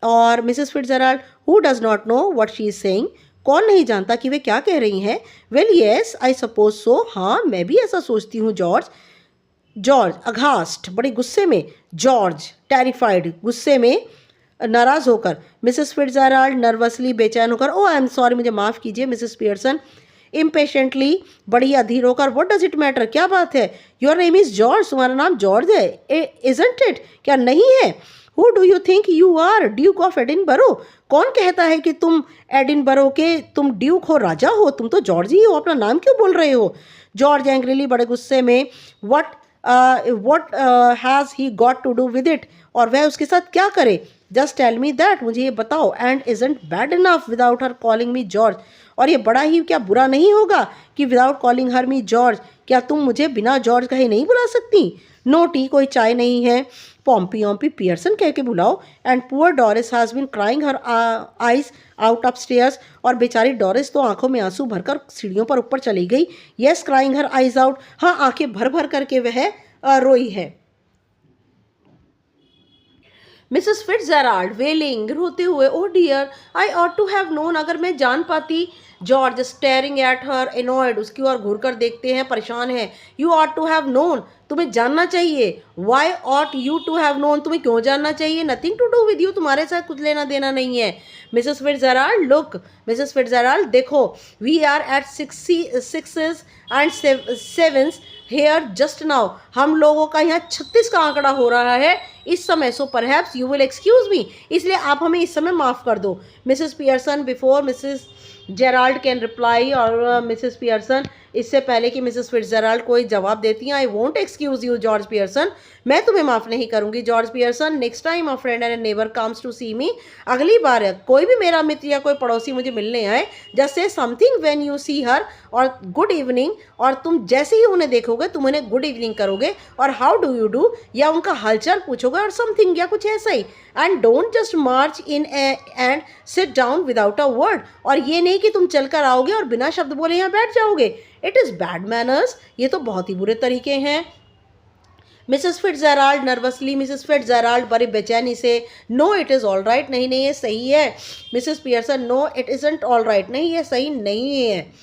B: और Mrs Fitzgerald, who does not know what she is saying, कौन नहीं जानता कि वे क्या कह रही हैं। Well yes I suppose so, हाँ मैं भी ऐसा सोचती हूँ। जॉर्ज, जॉर्ज अघास्ट, बड़े गुस्से में। जॉर्ज टेरिफाइड, गुस्से में, नाराज होकर। मिसेस फिट्जजेराल्ड नर्वसली, बेचैन होकर, ओ आई एम सॉरी, मुझे माफ़ कीजिए। मिसेस पियर्सन, इम्पेशेंटली, बड़ी अधीर होकर, व्हाट डज इट मैटर, क्या बात है, योर नेम इज़ जॉर्ज, तुम्हारा नाम जॉर्ज है, इजंट इट, क्या नहीं है, who do you think you are, Duke of Edinburgh, कौन कहता है कि तुम एडिनबरो के, तुम ड्यूक हो, राजा हो, तुम तो जॉर्ज ही हो, अपना नाम क्यों बोल रहे हो। जॉर्ज एंग्रीली, बड़े गुस्से में, what has he got to do with it, और वह उसके साथ क्या करे, जस्ट टेल मी दैट, मुझे ये बताओ, and isn't bad enough without her calling me George, और ये बड़ा ही क्या बुरा नहीं होगा कि विदाउट कॉलिंग हर मी जॉर्ज, क्या तुम मुझे बिना जॉर्ज कहे नहीं बुला सकती, नो टी, कोई चाय नहीं है, पॉम्पी ऑम्पी पियर्सन कह के बुलाओ, and poor Doris has been crying her eyes out upstairs, और बेचारी डॉरिस तो आंखों में आंसू भरकर सीढ़ियों पर ऊपर चली गई, yes crying her eyes out, हाँ आंखें भर भर करके वह रोई है।
A: मिसेस फिट्जराल्ड वेलिंग, रोते हुए, oh dear I ought to have known, अगर मैं जान पाती। George staring at her annoyed, उसकी ओर घूर कर देखते हैं, परेशान है। You ought to have known, तुम्हें जानना चाहिए। Why ought you to have known, तुम्हें क्यों जानना चाहिए। Nothing to do with you, तुम्हारे साथ कुछ लेना देना नहीं है। Mrs Fitzgerald look, Mrs Fitzgerald देखो, we are at 6 and 7 here just now, हम लोगों का यहाँ 36 का आंकड़ा हो रहा है इस समय, so perhaps you will excuse me, इसलिए आप हमें इस समय माफ़ कर दो। Mrs Pearson before Mrs Gerald can reply, और मिसेस पियर्सन इससे पहले कि मिसेस फिट्जराल्ड कोई जवाब देती हैं, I won't excuse you George Pearson, मैं तुम्हें माफ़ नहीं करूंगी George Pearson. Next time a friend and neighbour comes to see me, अगली बार कोई भी मेरा मित्र या कोई पड़ोसी मुझे मिलने आए, just say something when you see her, और गुड इवनिंग, और तुम जैसे ही उन्हें देखोगे तुम उन्हें गुड इवनिंग करोगे, और हाउ डू यू डू, या उनका हालचाल पूछोगे, और समथिंग या कुछ ऐसा ही। And don't just march in and sit down without a word, और ये नहीं कि तुम चलकर आओगे और बिना शब्द बोले यहाँ बैठ जाओगे, इट इज़ बैड मैनर्स, ये तो बहुत ही बुरे तरीके हैं। Mrs Fitzgerald nervously, Mrs Fitzgerald बड़ी बेचैनी से, no it is all right, नहीं नहीं ये सही है। Mrs Pearson, no it isn't all right, नहीं ये सही नहीं है।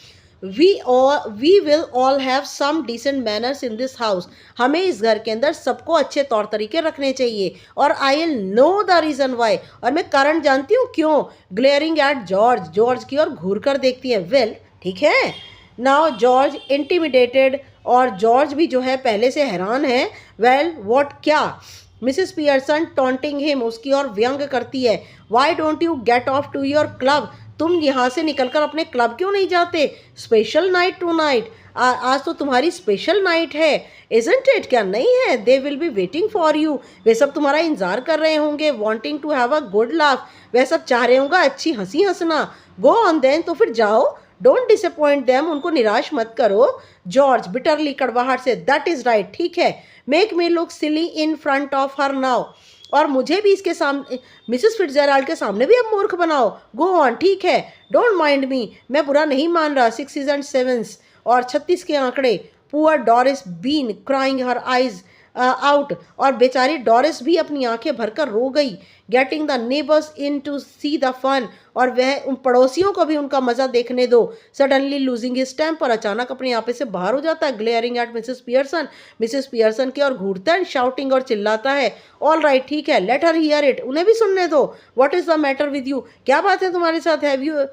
A: We will all have some decent manners in this house, हमें इस घर के अंदर सबको अच्छे तौर तरीके रखने चाहिए, और I will know the reason why, और मैं कारण जानती हूँ क्यों। ग्लेयरिंग एट जॉर्ज, जॉर्ज की ओर घूर कर देखती है, वेल ठीक है। नाउ जॉर्ज इंटिमिडेटेड, और जॉर्ज भी जो है पहले से हैरान है। वेल व्हाट, क्या। मिसेस पियर्सन टॉन्टिंग हिम, उसकी ओर व्यंग करती है, why don't you get off to your club, तुम यहाँ से निकलकर अपने क्लब क्यों नहीं जाते। स्पेशल नाइट टू नाइट, आज तो तुम्हारी स्पेशल नाइट है, इजंट इट, क्या नहीं है। They will be waiting for you, वे सब तुम्हारा इंतजार कर रहे होंगे। Wanting to have a good laugh, वह सब चाह रहे होंगे अच्छी हंसी हंसना। गो ऑन देन, तो फिर जाओ। डोंट डिसअपॉइंट देम, उनको निराश मत करो। जॉर्ज बिटरली, कड़वाहट से, दैट इज़ राइट, ठीक है। Make me look silly in front of her now, और मुझे भी इसके सामने, मिसेस फिट्जराल्ड के सामने भी अब मूर्ख बनाओ। गो ऑन, ठीक है। डोंट माइंड मी, मैं बुरा नहीं मान रहा। 6 and 7 और 36 के आंकड़े। Poor Doris been crying her eyes out, और बेचारी डॉरिस भी अपनी आंखें भरकर रो गई। Getting the neighbours in to see the fun, और वह उन पड़ोसियों को भी उनका मज़ा देखने दो। सडनली लूजिंग हिज टेम्पर, अचानक अपने आपे से बाहर हो जाता है। Glaring eight Mrs Pearson, Mrs Pearson की ओर घूरता है। शाउटिंग, और चिल्लाता है, ऑल राइट ठीक है, लेट हर हियर इट, उन्हें भी सुनने दो। What is the matter with you, क्या बात है तुम्हारे साथ। हैव यू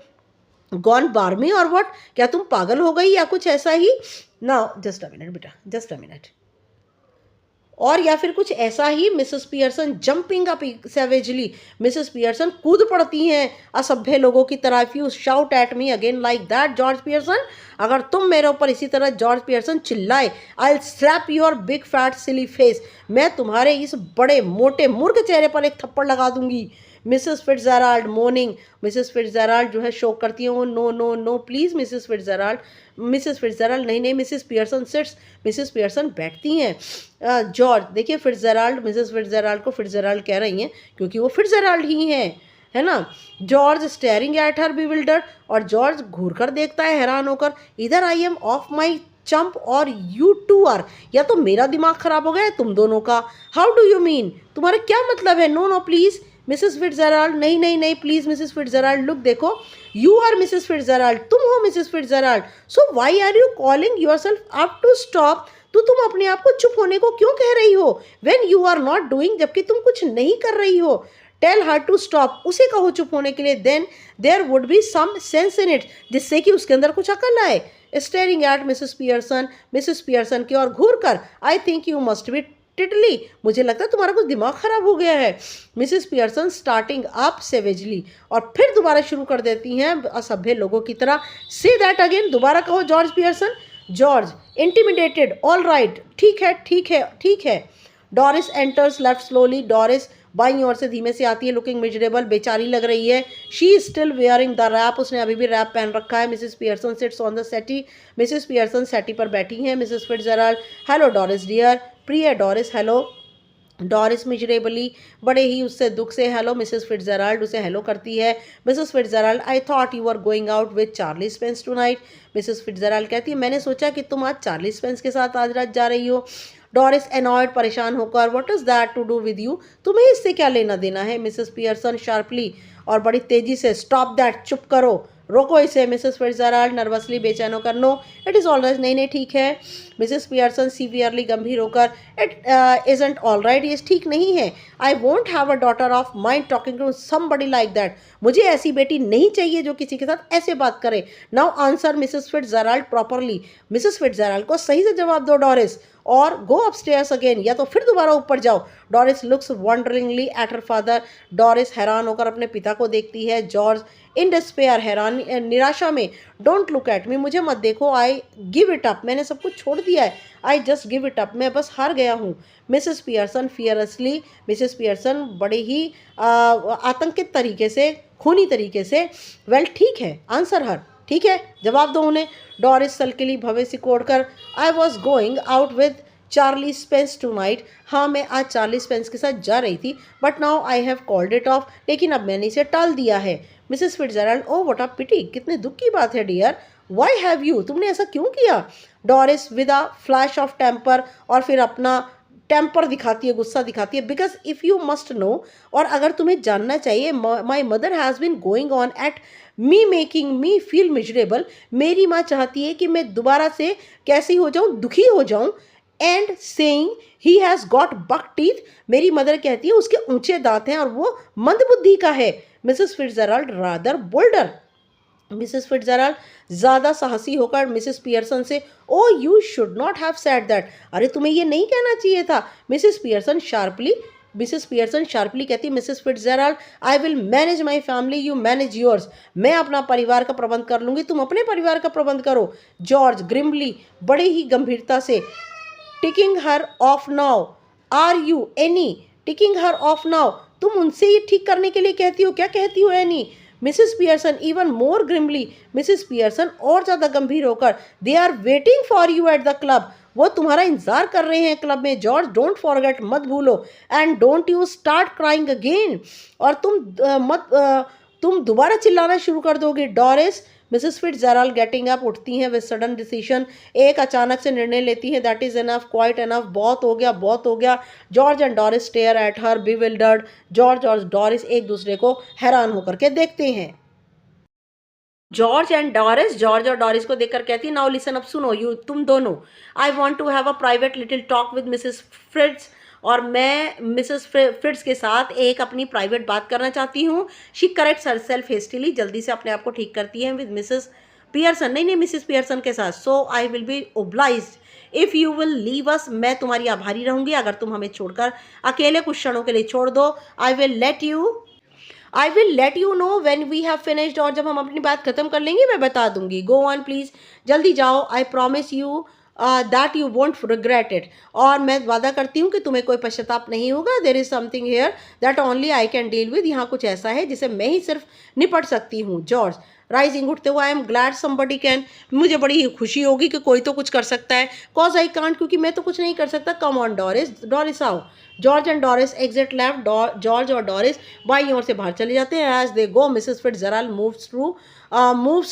A: गॉन बार्मी और व्हाट, क्या तुम पागल हो गई या कुछ ऐसा ही। नाउ जस्ट अ मिनट बेटा, जस्ट अ मिनट, और या फिर कुछ ऐसा ही। Mrs Pearson jumping up savagely, Mrs Pearson कूद पड़ती हैं असभ्य लोगों की तरह। If you shout at me again like that George Pearson, अगर तुम मेरे ऊपर इसी तरह जॉर्ज पियर्सन चिल्लाए, I will slap your big fat silly face, मैं तुम्हारे इस बड़े मोटे मूर्ख चेहरे पर एक थप्पड़ लगा दूंगी। Mrs Fitzgerald mourning, Mrs Fitzgerald जो है शोक करती हैं, वो no no no please Mrs Fitzgerald, Mrs Fitzgerald नहीं नहीं। Mrs Pearson sits, Mrs Pearson बैठती हैं। जॉर्ज, देखिए फिट्जराल्ड, मिसेस फिट्जराल्ड को फिट्जराल्ड कह रही हैं क्योंकि वो फिट्जराल्ड ही हैं, है ना। George staring at her bewildered, और जॉर्ज घूर कर देखता है हैरान होकर। इधर आई एम ऑफ माई चंप और यू टू आर, या तो मेरा दिमाग खराब हो गया है तुम दोनों का। हाउ डू यू मीन, तुम्हारा क्या मतलब है। No no please Mrs Fitzgerald, नहीं नहीं नहीं प्लीज़ मिसेस फिट्जराल्ड, लुक देखो, यू आर मिसेस फिट्जराल्ड, तुम हो Mrs Fitzgerald, so why are you calling yourself up to stop, तो तुम अपने आप को चुप होने को क्यों कह रही हो। When you are not doing, जबकि तुम कुछ नहीं कर रही हो।
B: टेल हर टू स्टॉप, उसे कहो चुप होने के लिए, then there would be some sense in it, जिससे कि उसके अंदर कुछ अकल आए। स्टेयरिंग एट मिसेस पियर्सन की ओर घूर कर, I think you must be Titli, मुझे लगता है तुम्हारा कुछ दिमाग खराब हो गया है। मिसेस पियर्सन स्टार्टिंग अप सेवेजली, और फिर दोबारा शुरू कर देती हैं असभ्य लोगों की तरह। से दैट अगेन, दोबारा कहो George Pearson. George intimidated, all right, ठीक है ठीक है ठीक है। Doris enters left slowly, Doris बाईं ओर से धीमे से आती है, लुकिंग मिजरेबल, बेचारी लग रही है। She is still wearing the wrap, उसने अभी भी रैप पहन रखा है। Mrs Pearson sits on the settee, Mrs Pearson settee पर बैठी हैं। Mrs Fitzgerald, hello Doris dear, प्रिय डॉरिस, हेलो। डॉरिस मिजरेबली, बड़े ही उससे दुख से, हेलो मिसेस फिट्जराल्ड, उसे हेलो करती है। Mrs Fitzgerald, I thought you are going out with Charlie Spence tonight, Mrs Fitzgerald कहती है मैंने सोचा कि तुम आज चार्ली स्पेंस के साथ आज रात जा रही हो। डॉरिस एनॉयड, परेशान होकर, what is that to do with you, तुम्हें इससे क्या लेना देना है। मिसेस पियर्सन शार्पली, और बड़ी तेजी से, स्टॉप दैट, चुप करो, रोको इसे। मिसेस फिट्जराल्ड नर्वसली, बेचैन होकर, no it is all right, नहीं नहीं ठीक है। मिसेस पियर्सन सीवियरली, गंभीर होकर, इट इजंट ऑल राइट, ये ठीक नहीं है। I won't have a daughter of mine talking to somebody like that, मुझे ऐसी बेटी नहीं चाहिए जो किसी के साथ ऐसे बात करे। Now answer Mrs Fitzgerald properly, Mrs Fitzgerald को सही से जवाब दो डॉरिस, और गो अपस्टेयर्स अगेन, या तो फिर दोबारा ऊपर जाओ। Doris looks wonderingly at her father, Doris हैरान होकर अपने पिता को देखती है। जॉर्ज इन डिस्पेयर, हैरान निराशा में, डोंट लुक एट मी, मुझे मत देखो, आई गिव इट अप, मैंने सब कुछ छोड़ दिया है, I just give it up, मैं बस हार गया हूँ। मिसेस पियर्सन फियरसली, मिसेस पियर्सन बड़े ही आतंकित तरीके से, खूनी तरीके से, वेल ठीक है, आंसर हर, ठीक है, जवाब दो उन्हें। डॉरिस सल्किली, भवे सिकोड़कर, I was going out with Charlie Spence tonight, हाँ मैं आज चार्ली स्पेंस के साथ जा रही थी, but now I have called it off, लेकिन अब मैंने इसे टाल दिया है। Mrs Fitzgerald, oh what a pity, कितने दुख की बात है डियर, व्हाई हैव यू, तुमने ऐसा क्यों किया। Doris with a flash of temper, और फिर अपना टेम्पर दिखाती है, गुस्सा दिखाती है। Because if you must know, और अगर तुम्हें जानना चाहिए, my mother has been going on at me making me feel miserable, मेरी माँ चाहती है कि मैं दोबारा से कैसी हो जाऊँ, दुखी हो जाऊँ। And saying he has got buck teeth, मेरी मदर कहती है उसके ऊंचे दांत हैं और वो मंदबुद्धि का है। Mrs Fitzgerald rather bolder, Mrs Fitzgerald ज़्यादा साहसी होकर मिसेस पियर्सन से, oh you should not have said that, अरे तुम्हें ये नहीं कहना चाहिए था। मिसेस पियर्सन शार्पली कहती, Mrs Fitzgerald, I will manage my family, you manage yours, मैं अपना परिवार का प्रबंध कर लूँगी, तुम अपने परिवार का प्रबंध करो। जॉर्ज ग्रिमली, बड़े ही गंभीरता से, ticking her off now, are you any ticking her off now, तुम उनसे ये ठीक करने के लिए कहती हो, क्या कहती हो Annie. Mrs Pearson even more grimly, Mrs Pearson और ज़्यादा गंभीर होकर, they are waiting for you at the club, वो तुम्हारा इंतजार कर रहे हैं क्लब में। जॉर्ज डोंट फॉरगेट, मत भूलो, and don't you start crying again, और तुम दोबारा चिल्लाना शुरू कर दोगे। Doris, Mrs Fitzgerald getting up, उठती हैं विद सडन डिसीजन, एक अचानक से निर्णय लेती हैं, that is enough, quite enough, बहुत हो गया बहुत हो गया। George and Doris stare at her bewildered, George और डॉरिस एक दूसरे को हैरान होकर के देखते हैं। जॉर्ज और डॉरिस को देखकर कहती है, नाउ लिसन, अब सुनो, यू तुम दोनों, I want to have a private little talk with Mrs Fritz, और मैं मिसेस फ्रिट्ज के साथ एक अपनी प्राइवेट बात करना चाहती हूँ। She corrects herself hastily, जल्दी से अपने आप को ठीक करती है, विद मिसेस पियर्सन, नहीं मिसेस पियर्सन के साथ। So I will be obliged if you will leave us, मैं तुम्हारी आभारी रहूँगी अगर तुम हमें छोड़कर अकेले कुछ क्षणों के लिए छोड़ दो। I will let you know when we have finished, और जब हम अपनी बात खत्म कर लेंगे मैं बता दूंगी। गो ऑन प्लीज़, जल्दी जाओ। I promise you that you won't regret it, और मैं वादा करती हूँ कि तुम्हें कोई पश्चाताप नहीं होगा। There is something here that only I can deal with, यहाँ कुछ ऐसा है जिसे मैं ही सिर्फ निपट सकती हूँ। जॉर्ज राइजिंग, उठते हुए, I am glad somebody can, मुझे बड़ी खुशी होगी कि कोई तो कुछ कर सकता है। कॉज आई कांट, क्योंकि मैं तो कुछ नहीं कर सकता। कम ऑन डॉरिस आओ। George and Doris exit left, George और डॉरिस बाईं ओर से बाहर चले जाते हैं। As they go, Mrs Fitzgerald moves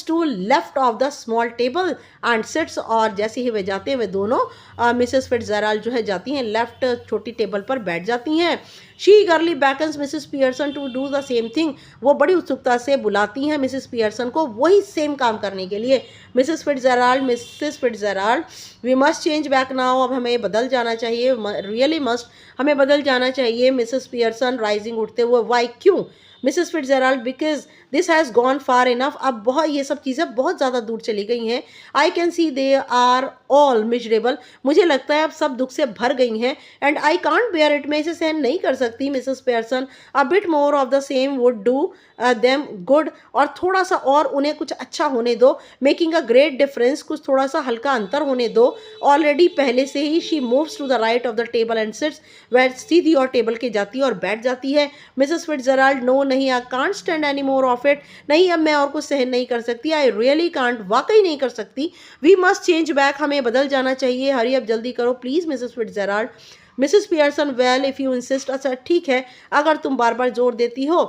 B: to left of the small table and sits, और जैसे ही वे जाते हैं वे दोनों मिसेस फिट्जराल्ड जो है जाती हैं लेफ्ट छोटी टेबल पर बैठ जाती हैं। She gaily beckons Mrs Pearson to do the same thing, वो बड़ी उत्सुकता से बुलाती हैं मिसेस पियर्सन को वही सेम काम करने के लिए। Mrs Fitzgerald, we must change back now, अब हमें बदल जाना चाहिए, रियली मस्ट, हमें हमें बदल जाना चाहिए। मिसेस पियर्सन राइजिंग उठते हुए, वाई क्यों? Mrs Fitzgerald, because this has gone far enough. अब बहुत ये सब चीज़ें बहुत ज़्यादा दूर चली गई हैं। I can see they are all miserable, मुझे लगता है अब सब दुख से भर गई हैं। And I can't bear it, मैं इसे सहन नहीं कर सकती। Mrs Pearson, a bit more of the same would do them good, और थोड़ा सा और उन्हें कुछ अच्छा होने दो। मेकिंग अ ग्रेट डिफरेंस, कुछ थोड़ा सा हल्का अंतर होने दो। ऑलरेडी पहले से ही she moves to the right of the table and sits, वह सीधी और टेबल के जाती है और बैठ जाती है। मिसेस फिट्जराल्ड, नो नहीं, I can't stand any more of it, नहीं अब मैं और कुछ सहन नहीं कर सकती। आई रियली कांट, वाकई नहीं कर सकती। वी मस्ट चेंज बैक, हमें बदल जाना चाहिए। हरी अब जल्दी करो please Mrs Fitzgerald. Mrs Pearson, well if you insist, अच्छा ठीक है अगर तुम बार बार जोर देती हो।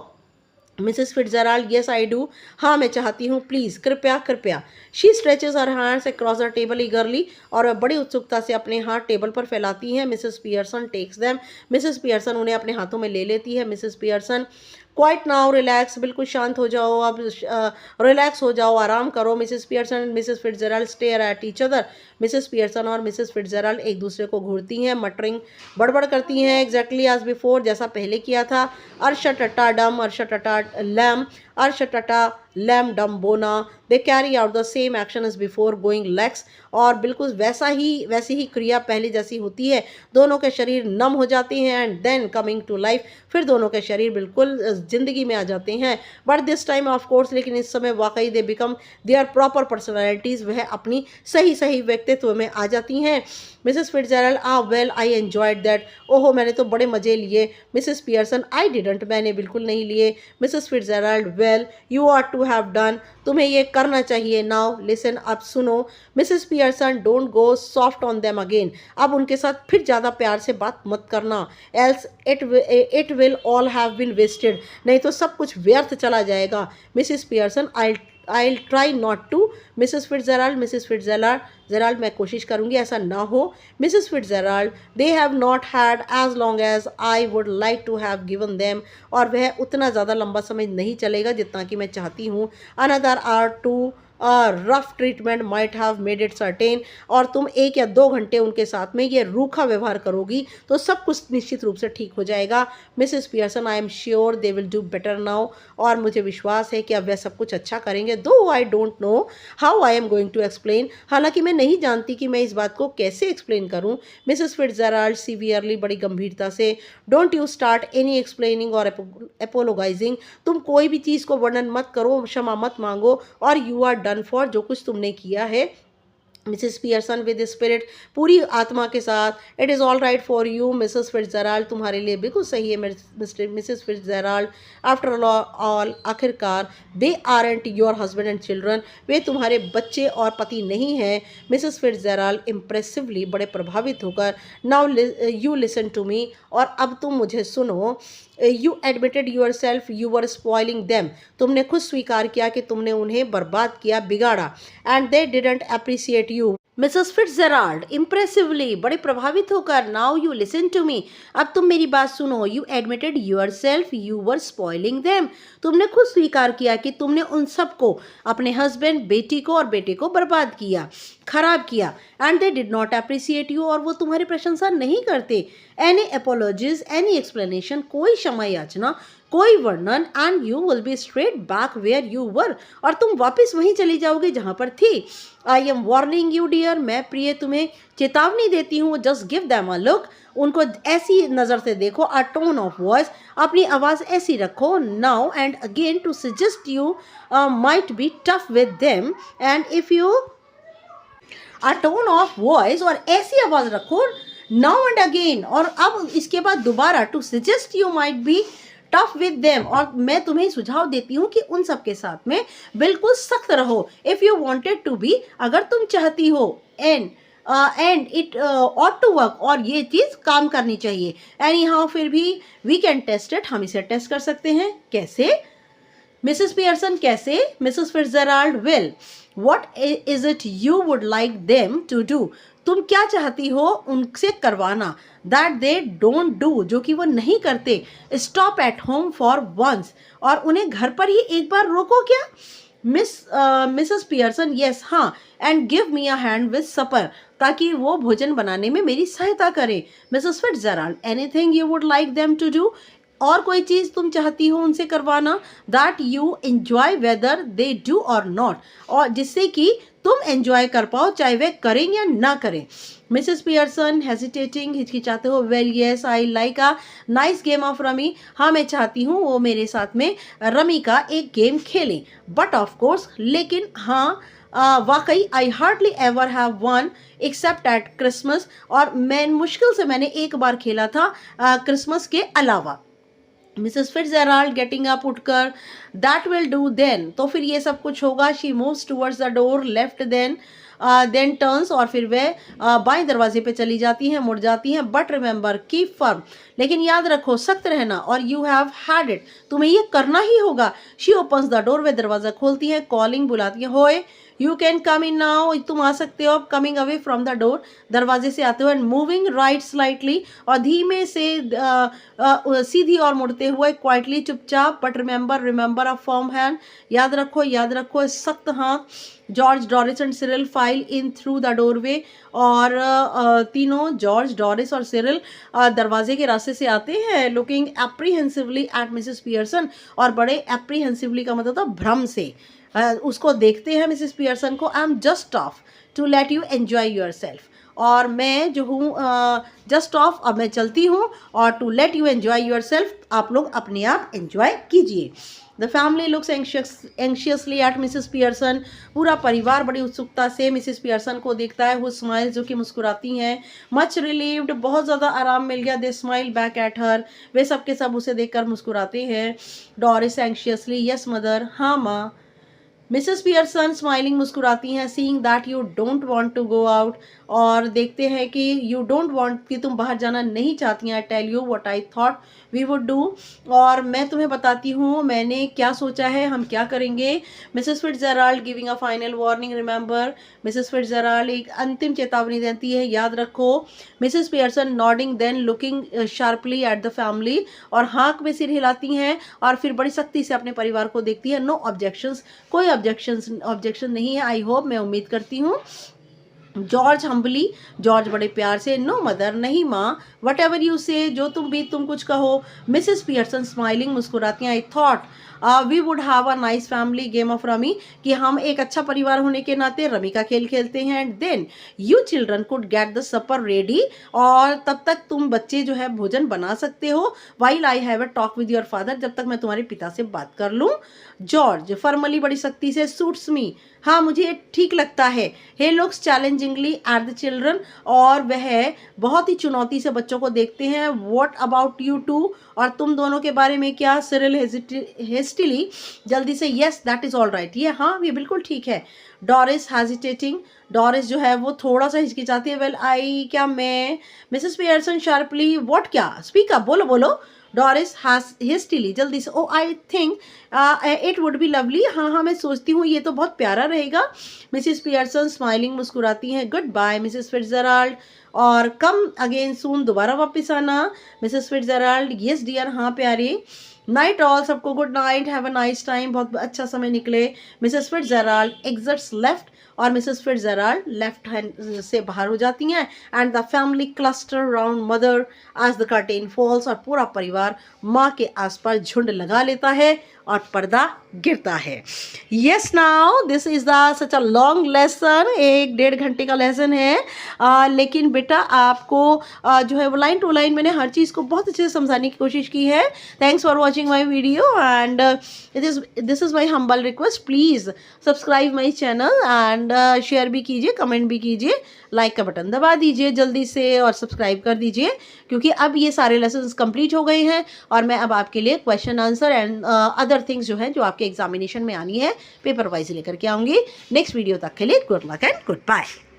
B: Mrs Fitzgerald, yes I do, हाँ मैं चाहती हूँ, प्लीज़ कृपया कृपया। She stretches her hands across the table ईगरली, और वह बड़ी उत्सुकता से अपने हाथ टेबल पर फैलाती हैं। Mrs Pearson takes them, Mrs Pearson उन्हें अपने हाथों में ले लेती है। Mrs Pearson, quiet now, relax, बिल्कुल शांत हो जाओ अब, रिलैक्स हो जाओ, आराम करो। Mrs Pearson and Mrs Fitzgerald stare at each other, Mrs Pearson और मिसेस फिट्जराल्ड एक दूसरे को घूरती हैं, मटरिंग, बड़बड़ करती हैं। एग्जैक्टली एज बिफोर, जैसा पहले किया था। अर्श टटा डम, अर्श टटा लैम, अर्श टटा लैम डम बोना, they carry out the same action as before going legs, और बिल्कुल वैसी ही क्रिया पहले जैसी होती है। दोनों के शरीर नम हो जाते हैं and then coming to life, फिर दोनों के शरीर बिल्कुल जिंदगी में आ जाते हैं। But this time of course, लेकिन इस समय वाकई they become their proper personalities, वह अपनी सही व्यक्तित्व में आ जाती हैं। Mrs Fitzgerald, well I enjoyed that, ओहो मैंने तो बड़े मज़े लिए। मिसेस पियर्सन, आई डिडंट, मैंने बिल्कुल नहीं लिए। Mrs Fitzgerald, well you are to have done, तुम्हें ये करना चाहिए। नाउ लिसन, अब सुनो। Mrs Pearson, don't go soft on them again, अब उनके साथ फिर ज़्यादा प्यार से बात मत करना। Else it will all have been wasted, नहीं तो सब कुछ व्यर्थ चला जाएगा। Mrs Pearson, I'll try not to. Mrs Fitzgerald, Gerald मैं कोशिश करूंगी ऐसा ना हो। Mrs Fitzgerald, they have not had as long as I would like to have given them, और वह उतना ज़्यादा लंबा समय नहीं चलेगा जितना कि मैं चाहती हूँ। Another hour to rough treatment might have made it certain, और तुम 1 या 2 घंटे उनके साथ में ये रूखा व्यवहार करोगी तो सब कुछ निश्चित रूप से ठीक हो जाएगा। Mrs Pearson, I am sure they will do better now, और मुझे विश्वास है कि अब वह सब कुछ अच्छा करेंगे। Though I don't know how I am going to explain, हालांकि मैं नहीं जानती कि मैं इस बात को कैसे एक्सप्लेन करूं। मिसेस फिट्जराल्ड सीवियरली, बड़ी गंभीरता से, don't you start any explaining और एपोलोगाइजिंग, तुम कोई भी चीज़ को वर्णन मत करो, क्षमा मत मांगो, और यू आर डन फॉर, जो कुछ तुमने किया है। मिसेस पियर्सन, विद स्पिरिट, पूरी आत्मा के साथ, it is all right for you Mrs Fitzgerald, तुम्हारे लिए बिल्कुल सही है मिसेस फिट्जराल्ड। आफ्टर ऑल, आखिरकार, they aren't your husband and children, वे तुम्हारे बच्चे और पति नहीं हैं। मिसेस फिट्जराल्ड इम्प्रेसिवली, बड़े प्रभावित होकर, now you listen to me, और अब तुम मुझे सुनो। You admitted yourself you were spoiling them, तुमने खुद स्वीकार किया कि तुमने उन्हें बर्बाद किया, बिगाड़ा। And they didn't appreciate you. Mrs Fitzgerald impressively, बड़े प्रभावित होकर, now you listen to me, अब तुम मेरी बात सुनो। You admitted yourself you were spoiling them, तुमने खुद स्वीकार किया कि तुमने उन सबको, अपने हस्बैंड, बेटी को और बेटे को बर्बाद किया, खराब किया। And they did not appreciate you, और वो तुम्हारी प्रशंसा नहीं करते। एनी एपोलॉजीज, एनी एक्सप्लेनेशन, कोई क्षमा याचना, कोई वर्णन, and you will be straight back where you were, और तुम वापस वहीं चली जाओगे जहां पर थी। I am warning you dear, मैं प्रिय तुम्हें चेतावनी देती हूँ। Just give them a look, उनको ऐसी नज़र से देखो। अ टोन ऑफ वॉइस, अपनी आवाज़ ऐसी रखो। Now and again to suggest you might be tough with them, and if you a tone of voice, और ऐसी आवाज़ रखो नाउ एंड अगेन, और अब इसके बाद दोबारा, to suggest you might be tough with them, और मैं तुम्हें सुझाव देती हूँ कि उन सब के साथ में बिल्कुल सख्त रहो। If you wanted to be, अगर तुम चाहती हो। And it ought to work, और ये चीज़ काम करनी चाहिए। एनी हाउ, फिर भी वी कैन टेस्ट इट, हम इसे टेस्ट कर सकते हैं। कैसे? मिसेस पियर्सन, कैसे? Mrs Fitzgerald, well what is it you would like them to do, तुम क्या चाहती हो उनसे करवाना, दैट दे डोंट डू, जो कि वो नहीं करते। Stop at home for once, और उन्हें घर पर ही एक बार रोको क्या। मिसेस पियर्सन, यस हाँ, and give me a hand with supper, ताकि वो भोजन बनाने में मेरी सहायता करे। Mrs Fitzgerald, anything you would like them to do, और कोई चीज़ तुम चाहती हो उनसे करवाना, that you enjoy whether they do or not, और जिससे कि तुम एंजॉय कर पाओ चाहे वे करें या ना करें। मिसेस पियर्सन हेजिटेटिंग, हिचकिचाते हो, well yes I like a nice game of rummy, हाँ मैं चाहती हूँ वो मेरे साथ में रमी का एक गेम खेलें, बट ऑफ कोर्स, लेकिन हाँ वाकई I hardly ever have one accept eight Christmas, और मैं मुश्किल से मैंने एक बार खेला था क्रिसमस के अलावा। मिसेस फिट्जराल्ड गेटिंग अप, उठकर, दैट विल डू देन, तो फिर ये सब कुछ होगा। She moves towards the door, left then turns, और फिर वे बाएं दरवाजे पे चली जाती हैं, मुड़ जाती हैं। बट रिमेंबर, कीप फर्म, लेकिन याद रखो, सख्त रहना, और यू हैव हैड इट, तुम्हें ये करना ही होगा। शी ओपन्स द डोर, वे दरवाजा खोलती है, कॉलिंग, बुलाती है, होए you can come in now, तुम आ सकते हो। Coming away from the door, दरवाजे से आते हुए, एंड मूविंग राइट स्लाइटली, और धीमे से सीधी और मुड़ते हुए, क्वाइटली, चुपचाप। But remember a firm hand, याद रखो सख्त हाथ। George, Doris and Cyril file in through the doorway, और तीनों जॉर्ज, डोरिस और सिरिल दरवाजे के रास्ते से आते हैं, लुकिंग एप्रीहेंसिवली एट मिसेस पियर्सन, और बड़े एप्रीहेंसिवली का मतलब था भ्रम से उसको देखते हैं मिसेस पियर्सन को। I am just off to let you enjoy yourself, और मैं जो हूँ जस्ट ऑफ, अब मैं चलती हूँ, और to let you enjoy yourself, आप लोग अपने आप एन्जॉय कीजिए। The family looks anxiously at Mrs Pearson, पूरा परिवार बड़ी उत्सुकता से मिसेस पियर्सन को देखता है। वो स्माइल, जो कि मुस्कुराती हैं। मच रिलीव्ड, बहुत ज़्यादा आराम मिल गया। दे स्माइल बैक एट हर, वे सब के सब उसे देखकर मुस्कुराते हैं। डोरिस एंशियसली, यस मदर, हाँ माँ। मिसेस पियर्सन स्माइलिंग, मुस्कुराती हैं। Seeing that you don't want to go out, और देखते हैं कि यू डोंट वांट, कि तुम बाहर जाना नहीं चाहती हैं। I tell you what I thought we would do, और मैं तुम्हें बताती हूँ मैंने क्या सोचा है, हम क्या करेंगे। Mrs Fitzgerald giving a final warning, remember, Mrs Fitzgerald एक अंतिम चेतावनी देती है, याद रखो। Mrs Pearson nodding, then looking sharply at the family, और हाँक में सिर हिलाती हैं, और फिर बड़ी सख्ती से अपने परिवार को देखती है। नो ऑब्जेक्शंस, कोई ऑब्जेक्शन नहीं है, आई होप, मैं उम्मीद करती हूँ। जॉर्ज हम्बली, जॉर्ज बड़े प्यार से, नो मदर, नहीं माँ, वट एवर यू से, जो तुम कुछ कहो। मिसेस पियर्सन स्माइलिंग, मुस्कुराती हैं। I thought we would have a nice family game of rummy, कि हम एक अच्छा परिवार होने के नाते रमी का खेल खेलते हैं। And then you children could get the supper ready, और तब तक तुम बच्चे जो है भोजन बना सकते हो। While I have a talk with your father, जब तक मैं तुम्हारे पिता से बात कर लूँ। जॉर्ज फॉर्मली, बड़ी सख्ती से, सूट्स मी, हाँ मुझे ठीक लगता है। हे लुक्स चैलेंजिंगली एट द चिल्ड्रन, और वह बहुत ही चुनौती से बच्चों को देखते हैं। व्हाट अबाउट यू टू, और तुम दोनों के बारे में क्या। सिरिल हेस्टिली, जल्दी से, yes that is all right, ये हाँ ये बिल्कुल ठीक है। डोरिस हेजिटेटिंग, डोरिस जो है वो थोड़ा सा हिचकिचाती है। वेल आई, क्या मैं। मिसेस पियर्सन शार्पली, व्हाट, क्या, स्पीक अप, बोलो बोलो। डोरिस हेस्टिली, जल्दी से, oh I think it would be lovely, हाँ मैं सोचती हूँ ये तो बहुत प्यारा रहेगा। मिसेस पियर्सन स्माइलिंग, मुस्कुराती हैं। गुड बाय मिसेस फिट्जराल्ड, और कम अगेन सून, दोबारा वापस आना। मिसेस फिट्जराल्ड, यस डियर, हाँ प्यारे। नाइट ऑल, सबको good night, have a nice time, बहुत अच्छा समय निकले। मिसेस फिट्जराल्ड एग्जिट्स लेफ्ट, और मिसेस फिट्जराल्ड लेफ्ट हैंड से बाहर हो जाती हैं। And the family cluster round mother as the curtain falls, और पूरा परिवार माँ के आसपास झुंड लगा लेता है, और पर्दा गिरता है। Yes, now this is the such a long lesson, 1-1.5 घंटे का लेसन है। लेकिन बेटा आपको जो है वो लाइन टू लाइन मैंने हर चीज़ को बहुत अच्छे से समझाने की कोशिश की है। Thanks for watching my video, and this is my humble request, please subscribe my channel, and share भी कीजिए, कमेंट भी कीजिए, लाइक का बटन दबा दीजिए जल्दी से, और सब्सक्राइब कर दीजिए, क्योंकि अब ये सारे लेसन्स कंप्लीट हो गए हैं, और मैं अब आपके लिए question answer and other things जो है जो आपके एग्जामिनेशन में आनी है पेपर वाइज लेकर के आऊँगी। नेक्स्ट वीडियो तक के लिए good luck and good bye.